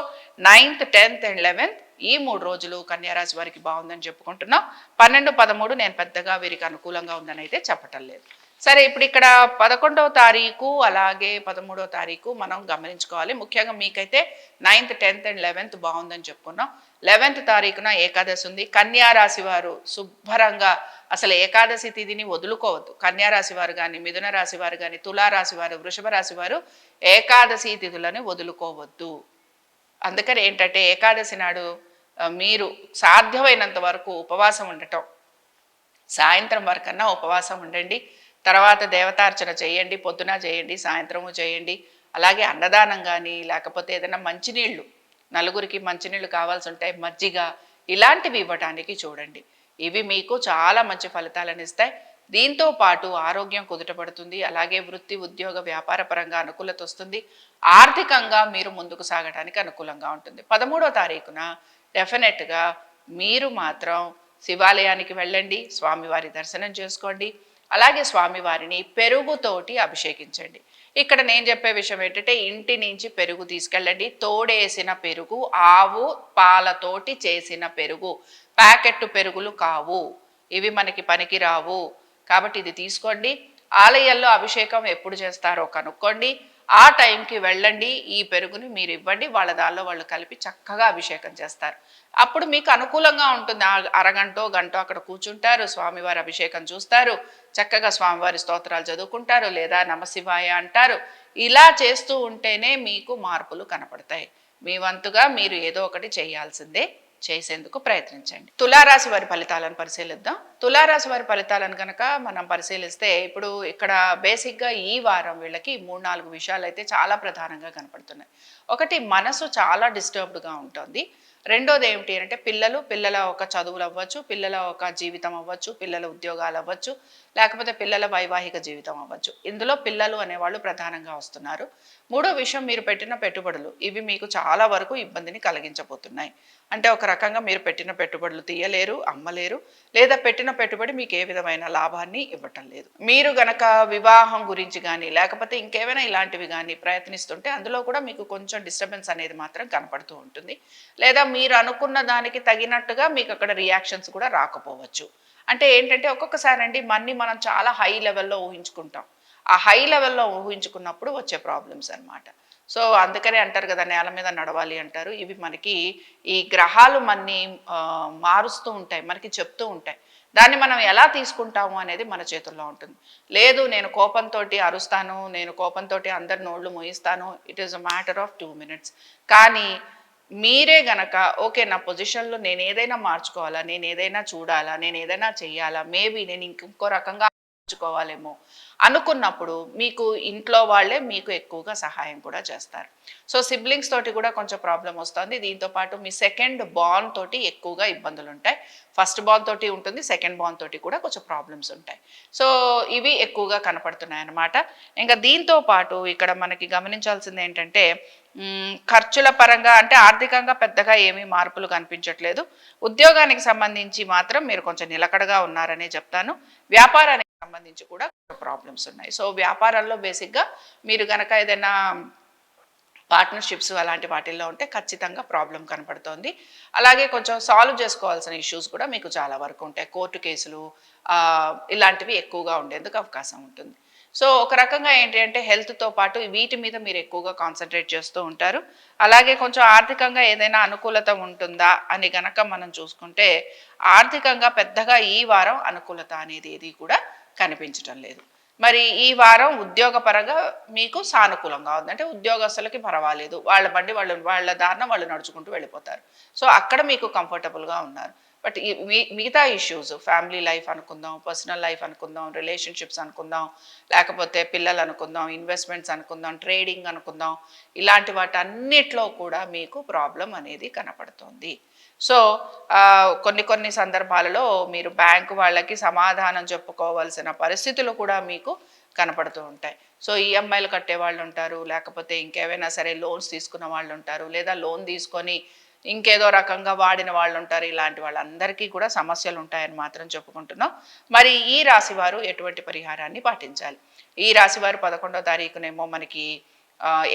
9th, 10th and 11th ఈ 3 రోజులు కన్యారాశి వారికి బాగుందని చెప్పుకుంటున్నాం. 12, 13 నేను పెద్దగా వీరికి అనుకూలంగా ఉందని అయితే చెప్పటం లేదు. సరే, ఇప్పుడు ఇక్కడ 11వ తారీఖు అలాగే 13వ తారీఖు మనం గమనించుకోవాలి. ముఖ్యంగా మీకైతే 9th, 10th అండ్ 11th బాగుందని చెప్పుకున్నాం. 11th తారీఖున ఏకాదశి ఉంది. కన్యారాశి వారు శుభ్రంగా అసలు ఏకాదశి తిథిని వదులుకోవద్దు. కన్యారాశి వారు కానీ, మిథున రాశి వారు కానీ, తులారాశి వారు, వృషభ రాశి వారు ఏకాదశి తిథులను వదులుకోవద్దు. అందుకని ఏంటంటే ఏకాదశి నాడు మీరు సాధ్యమైనంత వరకు ఉపవాసం ఉండటం, సాయంత్రం వరకన్నా ఉపవాసం ఉండండి. తర్వాత దేవతార్చన చేయండి, పొద్దున చేయండి, సాయంత్రము చేయండి. అలాగే అన్నదానం కానీ లేకపోతే ఏదైనా మంచినీళ్ళు, నలుగురికి మంచినీళ్ళు కావాల్సి ఉంటాయి, మజ్జిగ ఇలాంటివి ఇవ్వటానికి చూడండి. ఇవి మీకు చాలా మంచి ఫలితాలను ఇస్తాయి. దీంతో పాటు ఆరోగ్యం కుదుటపడుతుంది. అలాగే వృత్తి, ఉద్యోగ, వ్యాపార పరంగా అనుకూలత వస్తుంది. ఆర్థికంగా మీరు ముందుకు సాగడానికి అనుకూలంగా ఉంటుంది. 13వ తారీఖున డెఫినెట్గా మీరు మాత్రం శివాలయానికి వెళ్ళండి, స్వామివారి దర్శనం చేసుకోండి. అలాగే స్వామివారిని పెరుగుతోటి అభిషేకించండి. ఇక్కడ నేను చెప్పే విషయం ఏంటంటే ఇంటి నుంచి పెరుగు తీసుకెళ్ళండి. తోడేసిన పెరుగు, ఆవు పాలతోటి చేసిన పెరుగు, ప్యాకెట్ పెరుగులు కావు, ఇవి మనకి పనికి రావు. కాబట్టి ఇది తీసుకోండి. ఆలయాల్లో అభిషేకం ఎప్పుడు చేస్తారో కనుక్కోండి. ఆ టైంకి వెళ్ళండి, ఈ పెరుగుని మీరు ఇవ్వండి, వాళ్ళ దానిలో వాళ్ళు కలిపి చక్కగా అభిషేకం చేస్తారు. అప్పుడు మీకు అనుకూలంగా ఉంటుంది. అరగంటో గంటో అక్కడ కూర్చుంటారు, స్వామివారి అభిషేకం చూస్తారు, చక్కగా స్వామివారి స్తోత్రాలు చదువుకుంటారు, లేదా నమశివాయ అంటారు. ఇలా చేస్తూ ఉంటేనే మీకు మార్పులు కనపడతాయి. మీ వంతుగా మీరు ఏదో ఒకటి చేయాల్సిందే, చేసేందుకు ప్రయత్నించండి. తులారాశి వారి ఫలితాలను పరిశీలిద్దాం. తులారాశి వారి ఫలితాలను కనుక మనం పరిశీలిస్తే ఇప్పుడు ఇక్కడ బేసిక్గా ఈ వారం వీళ్ళకి 3-4 విషయాలు అయితే చాలా ప్రధానంగా కనపడుతున్నాయి. ఒకటి, మనసు చాలా డిస్టర్బ్డ్గా ఉంటుంది. రెండోది ఏమిటి అంటే పిల్లల ఒక చదువులు అవ్వచ్చు, పిల్లల ఒక జీవితం అవ్వచ్చు, పిల్లల ఉద్యోగాలు అవ్వచ్చు, లేకపోతే పిల్లల వైవాహిక జీవితం అవ్వచ్చు. ఇందులో పిల్లలు అనేవాళ్ళు ప్రధానంగా వస్తున్నారు. మూడో విషయం, మీరు పెట్టిన పెట్టుబడులు ఇవి మీకు చాలా వరకు ఇబ్బందిని కలిగించబోతున్నాయి. అంటే ఒక రకంగా మీరు పెట్టిన పెట్టుబడులు తీయలేరు, అమ్మలేరు, లేదా పెట్టిన పెట్టుబడి మీకు ఏ విధమైన లాభాన్ని ఇవ్వటం లేదు. మీరు గనక వివాహం గురించి కానీ లేకపోతే ఇంకేమైనా ఇలాంటివి కానీ ప్రయత్నిస్తుంటే అందులో కూడా మీకు కొంచెం డిస్టర్బెన్స్ అనేది మాత్రం కనపడుతూ ఉంటుంది. లేదా మీరు అనుకున్న దానికి తగినట్టుగా మీకు అక్కడ రియాక్షన్స్ కూడా రాకపోవచ్చు. అంటే ఏంటంటే ఒక్కొక్కసారి అండి మనం చాలా హై లెవెల్లో ఊహించుకుంటాం. ఆ హై లెవెల్లో ఊహించుకున్నప్పుడు వచ్చే ప్రాబ్లమ్స్ అనమాట. సో అందుకనే అంటారు కదా, నేల మీద నడవాలి అంటారు. ఇవి మనకి ఈ గ్రహాలు మారుస్తూ ఉంటాయి, మనకి చెప్తూ ఉంటాయి. దాన్ని మనం ఎలా తీసుకుంటాము అనేది మన చేతుల్లో ఉంటుంది. లేదు నేను కోపంతో అరుస్తాను, నేను కోపంతో అందరి నోళ్ళు మోయిస్తాను, it is a matter of 2 minutes. కానీ మీరే గనక ఓకే, నా పొజిషన్లో నేను ఏదైనా మార్చుకోవాలా, నేను ఏదైనా చూడాలా, నేను ఏదైనా చెయ్యాలా, మేబీ నేను ఇంకో రకంగా మార్చుకోవాలేమో అనుకున్నప్పుడు మీకు ఇంట్లో వాళ్ళే మీకు ఎక్కువగా సహాయం కూడా చేస్తారు. సో సిబ్లింగ్స్ తోటి కూడా కొంచెం ప్రాబ్లం వస్తుంది. దీంతో పాటు మీ సెకండ్ బార్న్ తోటి ఎక్కువగా ఇబ్బందులు ఉంటాయి. ఫస్ట్ బార్న్ తోటి ఉంటుంది, సెకండ్ బార్న్ తోటి కూడా కొంచెం ప్రాబ్లమ్స్ ఉంటాయి. సో ఇవి ఎక్కువగా కనపడుతున్నాయి అన్నమాట. ఇంకా దీంతో పాటు ఇక్కడ మనకి గమనించాల్సింది ఏంటంటే ఖర్చుల పరంగా అంటే ఆర్థికంగా పెద్దగా ఏమీ మార్పులు కనిపించట్లేదు. ఉద్యోగానికి సంబంధించి మాత్రం మీరు కొంచెం నిలకడగా ఉన్నారనే చెప్తాను. వ్యాపారానికి సంబంధించి కూడా ప్రాబ్లమ్స్ ఉన్నాయి. సో వ్యాపారంలో బేసిక్గా మీరు కనుక ఏదైనా పార్ట్నర్షిప్స్ అలాంటి వాటిల్లో ఉంటే ఖచ్చితంగా ప్రాబ్లం కనపడుతోంది. అలాగే కొంచెం సాల్వ్ చేసుకోవాల్సిన ఇష్యూస్ కూడా మీకు చాలా వరకు ఉంటాయి. కోర్టు కేసులు ఇలాంటివి ఎక్కువగా ఉండేందుకు అవకాశం ఉంటుంది. సో ఒక రకంగా ఏంటి అంటే హెల్త్తో పాటు వీటి మీద మీరు ఎక్కువగా కాన్సన్ట్రేట్ చేస్తూ ఉంటారు. అలాగే కొంచెం ఆర్థికంగా ఏదైనా అనుకూలత ఉంటుందా అని గనక మనం చూసుకుంటే ఆర్థికంగా పెద్దగా ఈ వారం అనుకూలత అనేది ఏది కూడా కనిపించటం లేదు. మరి ఈ వారం ఉద్యోగపరంగా మీకు సానుకూలంగా ఉంది. అంటే ఉద్యోగస్తులకి పర్వాలేదు, వాళ్ళ బండి వాళ్ళ దారిన వాళ్ళు నడుచుకుంటూ వెళ్ళిపోతారు. సో అక్కడ మీకు కంఫర్టబుల్గా ఉన్నారు. బట్ మిగతా ఇష్యూస్, ఫ్యామిలీ లైఫ్ అనుకుందాం, పర్సనల్ లైఫ్ అనుకుందాం, రిలేషన్షిప్స్ అనుకుందాం, లేకపోతే పిల్లలు అనుకుందాం, ఇన్వెస్ట్మెంట్స్ అనుకుందాం, ట్రేడింగ్ అనుకుందాం, ఇలాంటి వాటన్నిటిలో కూడా మీకు ప్రాబ్లం అనేది కనపడుతుంది. సో కొన్ని సందర్భాలలో మీరు బ్యాంకు వాళ్ళకి సమాధానం చెప్పుకోవాల్సిన పరిస్థితులు కూడా మీకు కనపడుతూ ఉంటాయి. సో ఈఎంఐలు కట్టే వాళ్ళు ఉంటారు, లేకపోతే ఇంకేమైనా సరే లోన్స్ తీసుకున్న వాళ్ళు ఉంటారు, లేదా లోన్ తీసుకొని ఇంకేదో రకంగా వాడిన వాళ్ళు ఉంటారు. ఇలాంటి వాళ్ళందరికీ కూడా సమస్యలు ఉంటాయని మాత్రం చెప్పుకుంటున్నాం. మరి ఈ రాశి వారు ఎటువంటి పరిహారాన్ని పాటించాలి? ఈ రాశి వారు 11వ తారీఖునేమో మనకి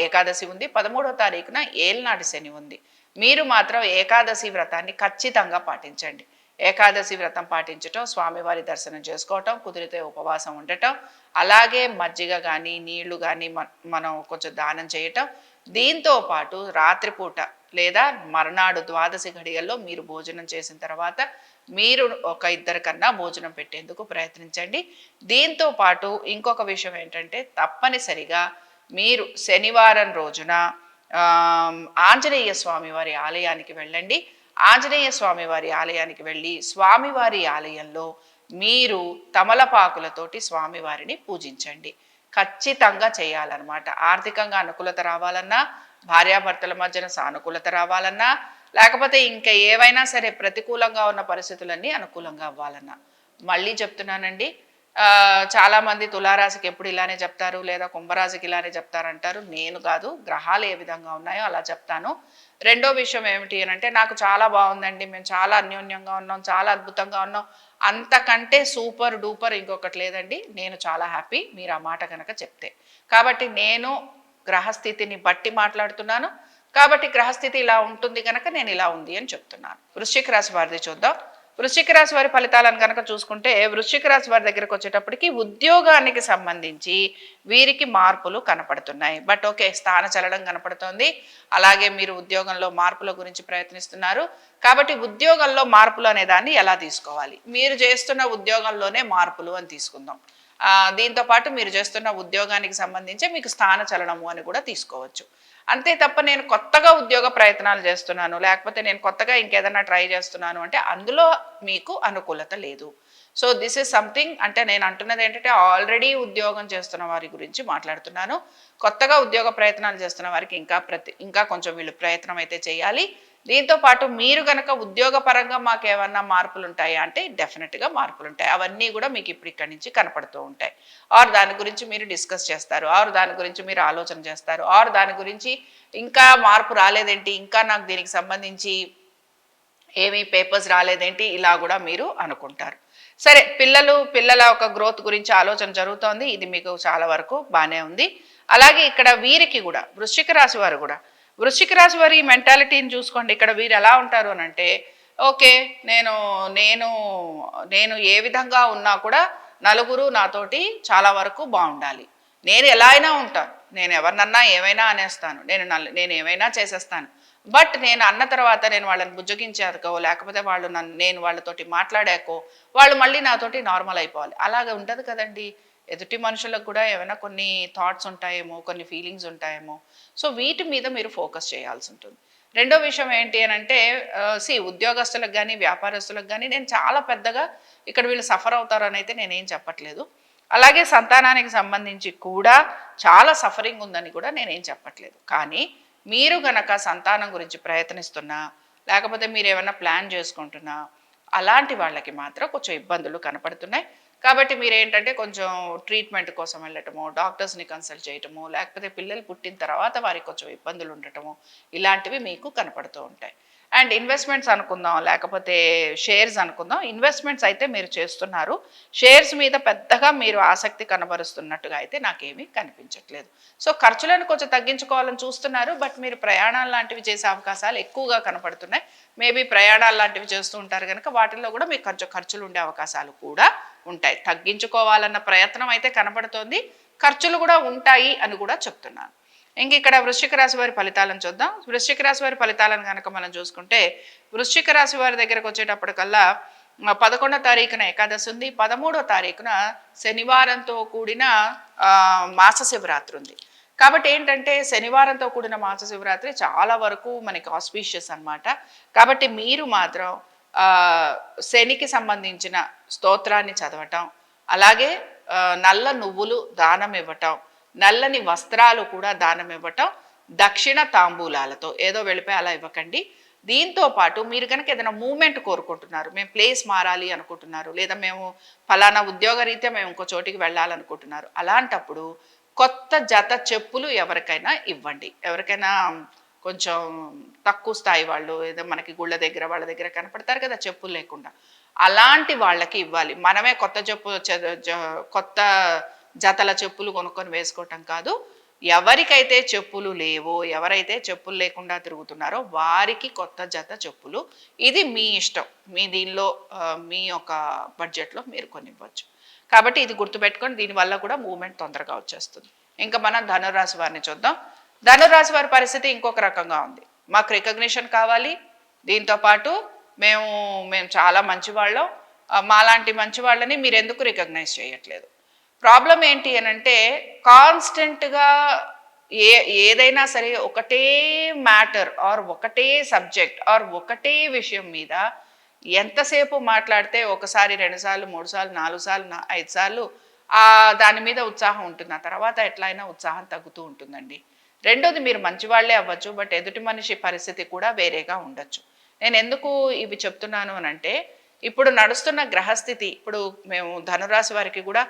ఏకాదశి ఉంది, 13వ తారీఖున ఏల్నాటి శని ఉంది. మీరు మాత్రం ఏకాదశి వ్రతాన్ని ఖచ్చితంగా పాటించండి. ఏకాదశి వ్రతం పాటించటం, స్వామివారి దర్శనం చేసుకోవటం, కుదిరితే ఉపవాసం ఉండటం, అలాగే మజ్జిగ కానీ నీళ్లు కానీ మనం కొంచెం దానం చేయటం. దీంతో పాటు రాత్రిపూట లేదా మర్నాడు ద్వాదశి ఘడియల్లో మీరు భోజనం చేసిన తర్వాత మీరు ఒక 2 కన్నా భోజనం పెట్టేందుకు ప్రయత్నించండి. దీంతో పాటు ఇంకొక విషయం ఏంటంటే తప్పనిసరిగా మీరు శనివారం రోజున ఆంజనేయ స్వామివారి ఆలయానికి వెళ్ళండి. ఆంజనేయ స్వామివారి ఆలయానికి వెళ్ళి స్వామివారి ఆలయంలో మీరు తమలపాకులతోటి స్వామివారిని పూజించండి. ఖచ్చితంగా చేయాలన్నమాట. ఆర్థికంగా అనుకూలత రావాలన్నా, భార్యాభర్తల మధ్యన సానుకూలత రావాలన్నా, లేకపోతే ఇంకా ఏవైనా సరే ప్రతికూలంగా ఉన్న పరిస్థితులన్నీ అనుకూలంగా అవ్వాలన్నా. మళ్ళీ చెప్తున్నానండి, చాలామంది తులారాశికి ఎప్పుడు ఇలానే చెప్తారు, లేదా కుంభరాశికి ఇలానే చెప్తారంటారు. నేను కాదు, గ్రహాలు ఏ విధంగా ఉన్నాయో అలా చెప్తాను. రెండో విషయం ఏమిటి అంటే, నాకు చాలా బాగుందండి, మేము చాలా అన్యోన్యంగా ఉన్నాం, చాలా అద్భుతంగా ఉన్నాం, అంతకంటే సూపర్ డూపర్ ఇంకొకటి లేదండి, నేను చాలా హ్యాపీ మీరు ఆ మాట కనుక చెప్తే. కాబట్టి నేను గ్రహస్థితిని బట్టి మాట్లాడుతున్నాను. కాబట్టి గ్రహస్థితి ఇలా ఉంటుంది కనుక నేను ఇలా ఉంది అని చెప్తున్నాను. వృశ్చిక రాశి వారిది చూద్దాం. వృశ్చిక రాశి వారి ఫలితాలను కనుక చూసుకుంటే, వృశ్చిక రాశి వారి దగ్గరకు వచ్చేటప్పటికి ఉద్యోగానికి సంబంధించి వీరికి మార్పులు కనపడుతున్నాయి. బట్ ఓకే, స్థాన చలనం కనపడుతోంది. అలాగే మీరు ఉద్యోగంలో మార్పుల గురించి ప్రయత్నిస్తున్నారు. కాబట్టి ఉద్యోగంలో మార్పులు అనే దాన్ని ఎలా తీసుకోవాలి? మీరు చేస్తున్న ఉద్యోగంలోనే మార్పులు అని తీసుకుందాం. దీంతో పాటు మీరు చేస్తున్న ఉద్యోగానికి సంబంధించి మీకు స్థాన చలనము అని కూడా తీసుకోవచ్చు. అంతే తప్ప నేను కొత్తగా ఉద్యోగ ప్రయత్నాలు చేస్తున్నాను, లేకపోతే నేను కొత్తగా ఇంకేదైనా ట్రై చేస్తున్నాను అంటే అందులో మీకు అనుకూలత లేదు. So this is something. అంటే నేను అంటున్నది ఏంటంటే, ఆల్రెడీ ఉద్యోగం చేస్తున్న వారి గురించి మాట్లాడుతున్నాను. కొత్తగా ఉద్యోగ ప్రయత్నాలు చేస్తున్న వారికి ఇంకా కొంచెం వీళ్ళు ప్రయత్నం అయితే చేయాలి. దీంతో పాటు మీరు కనుక ఉద్యోగపరంగా మాకు ఏమన్నా మార్పులు ఉంటాయా అంటే డెఫినెట్గా మార్పులు ఉంటాయి. అవన్నీ కూడా మీకు ఇప్పుడు ఇక్కడి నుంచి కనపడుతూ ఉంటాయి. ఆర్ దాని గురించి మీరు డిస్కస్ చేస్తారు, ఆర్ దాని గురించి మీరు ఆలోచన చేస్తారు, ఆర్ దాని గురించి ఇంకా మార్పు రాలేదేంటి, ఇంకా నాకు దీనికి సంబంధించి ఏమీ పేపర్స్ రాలేదేంటి, ఇలా కూడా మీరు అనుకుంటారు. సరే, పిల్లల ఒక గ్రోత్ గురించి ఆలోచన జరుగుతోంది. ఇది మీకు చాలా వరకు బాగానే ఉంది. అలాగే ఇక్కడ వీరికి కూడా వృశ్చిక రాశి వారు కూడా, వృశ్చిక రాశి వారి మెంటాలిటీని చూసుకోండి. ఇక్కడ వీరు ఎలా ఉంటారు అని అంటే, ఓకే, నేను నేను నేను ఏ విధంగా ఉన్నా కూడా నలుగురు నాతోటి చాలా వరకు బాగుండాలి. నేను ఎలా అయినా ఉంటాను, నేను ఎవరినన్నా ఏమైనా అనేస్తాను, నేను ఏమైనా చేసేస్తాను. బట్ నేను అన్న తర్వాత నేను వాళ్ళని బుజ్జగించాకో, లేకపోతే నేను వాళ్ళతోటి మాట్లాడాకో వాళ్ళు మళ్ళీ నాతోటి నార్మల్ అయిపోవాలి. అలాగే ఉంటుంది కదండి. ఎదుటి మనుషులకు కూడా ఏమైనా కొన్ని థాట్స్ ఉంటాయేమో, కొన్ని ఫీలింగ్స్ ఉంటాయేమో. సో వీటి మీద మీరు ఫోకస్ చేయాల్సి ఉంటుంది. రెండో విషయం ఏంటి అని అంటే, ఉద్యోగస్తులకు కానీ వ్యాపారస్తులకు కానీ నేను చాలా పెద్దగా ఇక్కడ వీళ్ళు సఫర్ అవుతారని అయితే నేనేం చెప్పట్లేదు. అలాగే సంతానానికి సంబంధించి కూడా చాలా సఫరింగ్ ఉందని కూడా నేనేం చెప్పట్లేదు. కానీ మీరు గనక సంతానం గురించి ప్రయత్నిస్తున్నా, లేకపోతే మీరు ఏమైనా ప్లాన్ చేసుకుంటున్నా, అలాంటి వాళ్ళకి మాత్రం కొంచెం ఇబ్బందులు కనపడుతున్నాయి. కాబట్టి మీరు ఏంటంటే కొంచెం ట్రీట్మెంట్ కోసం వెళ్ళటము, డాక్టర్స్ని కన్సల్ట్ చేయటము, లేకపోతే పిల్లలు పుట్టిన తర్వాత వారికి కొంచెం ఇబ్బందులు ఉండటము, ఇలాంటివి మీకు కనపడుతూ ఉంటాయి. అండ్ ఇన్వెస్ట్మెంట్స్ అనుకుందాం, లేకపోతే షేర్స్ అనుకుందాం. ఇన్వెస్ట్మెంట్స్ అయితే మీరు చేస్తున్నారు, షేర్స్ మీద పెద్దగా మీరు ఆసక్తి కనబరుస్తున్నట్టుగా అయితే నాకేమీ కనిపించట్లేదు. సో ఖర్చులను కొంచెం తగ్గించుకోవాలని చూస్తున్నారు. బట్ మీరు ప్రయాణాలు లాంటివి చేసే అవకాశాలు ఎక్కువగా కనపడుతున్నాయి. మేబీ ప్రయాణాలు లాంటివి చేస్తూ ఉంటారు కనుక వాటిల్లో కూడా మీకు కొంచెం ఖర్చులు ఉండే అవకాశాలు కూడా ఉంటాయి. తగ్గించుకోవాలన్న ప్రయత్నం అయితే కనబడుతోంది, ఖర్చులు కూడా ఉంటాయి అని కూడా చెప్తున్నాను. ఇంక ఇక్కడ వృశ్చిక రాశి వారి ఫలితాలను చూద్దాం. వృశ్చిక రాశి వారి ఫలితాలను కనుక మనం చూసుకుంటే, వృశ్చిక రాశి వారి దగ్గరకు వచ్చేటప్పటికల్లా 11వ తారీఖున ఏకాదశి ఉంది, 13వ తారీఖున శనివారంతో కూడిన మాస శివరాత్రి ఉంది. కాబట్టి ఏంటంటే శనివారంతో కూడిన మాస శివరాత్రి చాలా వరకు మనకి ఆస్పీషియస్ అనమాట. కాబట్టి మీరు మాత్రం శనికి సంబంధించిన స్తోత్రాన్ని చదవటం, అలాగే నల్ల నువ్వులు దానం ఇవ్వటం, నల్లని వస్త్రాలు కూడా దానం ఇవ్వటం, దక్షిణ తాంబూలాలతో, ఏదో వెళ్ళిపోయి అలా ఇవ్వకండి. దీంతో పాటు మీరు కనుక ఏదైనా మూమెంట్ కోరుకుంటున్నారు, మేము ప్లేస్ మారాలి అనుకుంటున్నారు, లేదా మేము ఫలానా ఉద్యోగరీత్యా మేము ఇంకో చోటికి వెళ్ళాలనుకుంటున్నారు, అలాంటప్పుడు కొత్త జత చెప్పులు ఎవరికైనా ఇవ్వండి. ఎవరికైనా కొంచెం తక్కువ స్థాయి వాళ్ళు, ఏదో మనకి గుళ్ళ దగ్గర వాళ్ళ దగ్గర కనపడతారు కదా చెప్పులు లేకుండా, అలాంటి వాళ్ళకి ఇవ్వాలి. మనమే కొత్త జతల చెప్పులు కొనుక్కొని వేసుకోవటం కాదు. ఎవరికైతే చెప్పులు లేవో, ఎవరైతే చెప్పులు లేకుండా తిరుగుతున్నారో వారికి కొత్త జత చెప్పులు. ఇది మీ ఇష్టం, మీ దీనిలో మీ యొక్క బడ్జెట్లో మీరు కొనివ్వచ్చు. కాబట్టి ఇది గుర్తుపెట్టుకొని, దీనివల్ల కూడా మూవ్మెంట్ తొందరగా వచ్చేస్తుంది. ఇంకా మనం ధనురాశి వారిని చూద్దాం. ధనురాశి వారి పరిస్థితి ఇంకొక రకంగా ఉంది. మాకు రికగ్నిషన్ కావాలి, దీంతోపాటు మేము చాలా మంచివాళ్ళం, మాలాంటి మంచి వాళ్ళని మీరు ఎందుకు రికగ్నైజ్ చేయట్లేదు? ప్రాబ్లం ఏంటి అని అంటే, కాన్స్టెంట్గా ఏదైనా సరే ఒకటే మ్యాటర్ ఆర్ ఒకటే సబ్జెక్ట్ ఆర్ ఒకటే విషయం మీద ఎంతసేపు మాట్లాడితే ఒకసారి 2 సార్లు 3 సార్లు 4 సార్లు 5 సార్లు దాని మీద ఉత్సాహం ఉంటుంది. ఆ తర్వాత ఎట్లా అయినా ఉత్సాహం తగ్గుతూ ఉంటుందండి. రెండోది మీరు మంచివాళ్లే అవ్వచ్చు. బట్ ఎదుటి మనిషి పరిస్థితి కూడా వేరేగా ఉండొచ్చు. నేను ఎందుకు ఇవి చెప్తున్నాను అనంటే ఇప్పుడు నడుస్తున్న గ్రహస్థితి ఇప్పుడు మేము ధనురాశి వారికి కూడా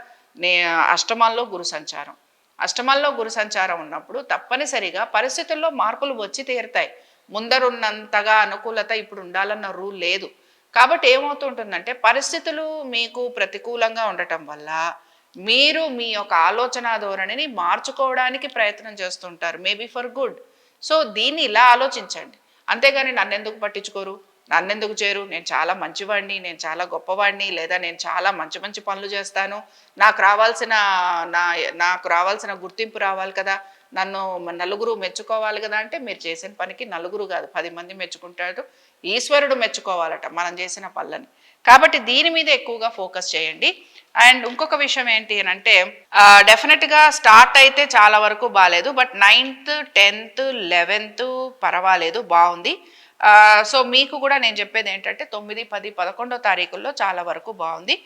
నే అష్టమాల్లో గురు సంచారం. అష్టమాల్లో గురు సంచారం ఉన్నప్పుడు తప్పనిసరిగా పరిస్థితుల్లో మార్పులు వచ్చి తీరుతాయి. ముందరున్నంతగా అనుకూలత ఇప్పుడు ఉండాలన్న రూల్ లేదు. కాబట్టి ఏమవుతుంటుందంటే పరిస్థితులు మీకు ప్రతికూలంగా ఉండటం వల్ల మీరు మీ యొక్క ఆలోచన ధోరణిని మార్చుకోవడానికి ప్రయత్నం చేస్తుంటారు. Maybe for good. సో దీన్ని ఇలా ఆలోచించండి. అంతేగాని నన్నెందుకు పట్టించుకోరు, నన్నెందుకు చేరు, నేను చాలా మంచివాడిని, నేను చాలా గొప్పవాడిని, లేదా నేను చాలా మంచి మంచి పనులు చేస్తాను, నాకు రావాల్సిన నాకు రావాల్సిన గుర్తింపు రావాలి కదా, నన్ను నలుగురు మెచ్చుకోవాలి కదా అంటే మీరు చేసిన పనికి నలుగురు కాదు 10 మంది మెచ్చుకుంటారు. ఈశ్వరుడు మెచ్చుకోవాలట మనం చేసిన పనులని. కాబట్టి దీని మీద ఎక్కువగా ఫోకస్ చేయండి. అండ్ ఇంకొక విషయం ఏంటి అని అంటే డెఫినెట్గా స్టార్ట్ అయితే చాలా వరకు బాగాలేదు. బట్ 9th 10th 11th పర్వాలేదు, బాగుంది. సో మీకు కూడా నేను చెప్పేది ఏంటంటే 9, 10, 11 తారీఖుల్లో చాలా వరకు బాగుంది.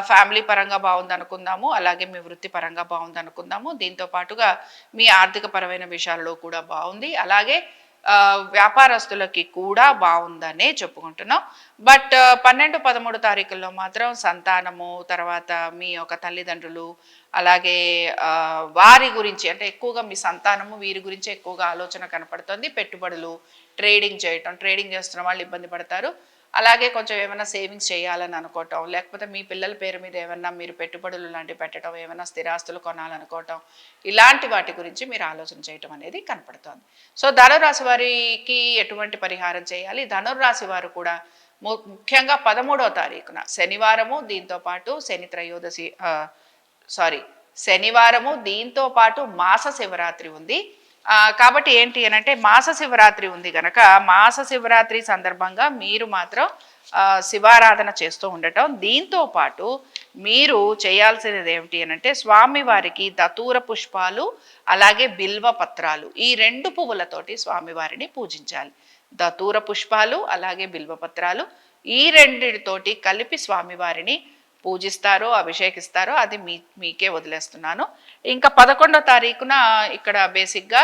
ఫ్యామిలీ పరంగా బాగుంది అనుకుందాము, అలాగే మీ వృత్తి పరంగా బాగుంది అనుకుందాము. దీంతో పాటుగా మీ ఆర్థిక పరమైన విషయాల్లో కూడా బాగుంది, అలాగే వ్యాపారస్తులకి కూడా బాగుందనే చెప్పుకుంటున్నాం. బట్ 12, 13 తారీఖుల్లో మాత్రం సంతానము, తర్వాత మీ యొక్క తల్లిదండ్రులు, అలాగే వారి గురించి అంటే ఎక్కువగా మీ సంతానము వీరి గురించి ఎక్కువగా ఆలోచన కనపడుతుంది. పెట్టుబడులు, ట్రేడింగ్ చేయటం, ట్రేడింగ్ చేస్తున్న వాళ్ళు ఇబ్బంది పడతారు. అలాగే కొంచెం ఏమైనా సేవింగ్స్ చేయాలని అనుకోవటం, లేకపోతే మీ పిల్లల పేరు మీద ఏమన్నా మీరు పెట్టుబడులు లాంటివి పెట్టడం, ఏమైనా స్థిరాస్తులు కొనాలనుకోవటం, ఇలాంటి వాటి గురించి మీరు ఆలోచన చేయటం అనేది కనపడుతోంది. సో ధనుర్రాశి వారికి ఎటువంటి పరిహారం చేయాలి? ధనుర్రాశి వారు కూడా ముఖ్యంగా 13వ తారీఖున శనివారము, దీంతో పాటు శనివారము దీంతో పాటు మాస శివరాత్రి ఉంది. కాబట్టి ఏంటి అని అంటే మాస శివరాత్రి ఉంది కనుక మాస శివరాత్రి సందర్భంగా మీరు మాత్రం శివారాధన చేస్తూ ఉండటం. దీంతో పాటు మీరు చేయాల్సినది ఏమిటి అని అంటే స్వామివారికి దతూర పుష్పాలు, అలాగే బిల్వ పత్రాలు, ఈ 2 పువ్వులతోటి స్వామివారిని పూజించాలి. దతూర పుష్పాలు అలాగే బిల్వ పత్రాలు ఈ రెండిటితోటి కలిపి స్వామివారిని పూజిస్తారో అభిషేకిస్తారో అది మీకే వదిలేస్తున్నాను. ఇంకా 11వ తారీఖున ఇక్కడ బేసిక్గా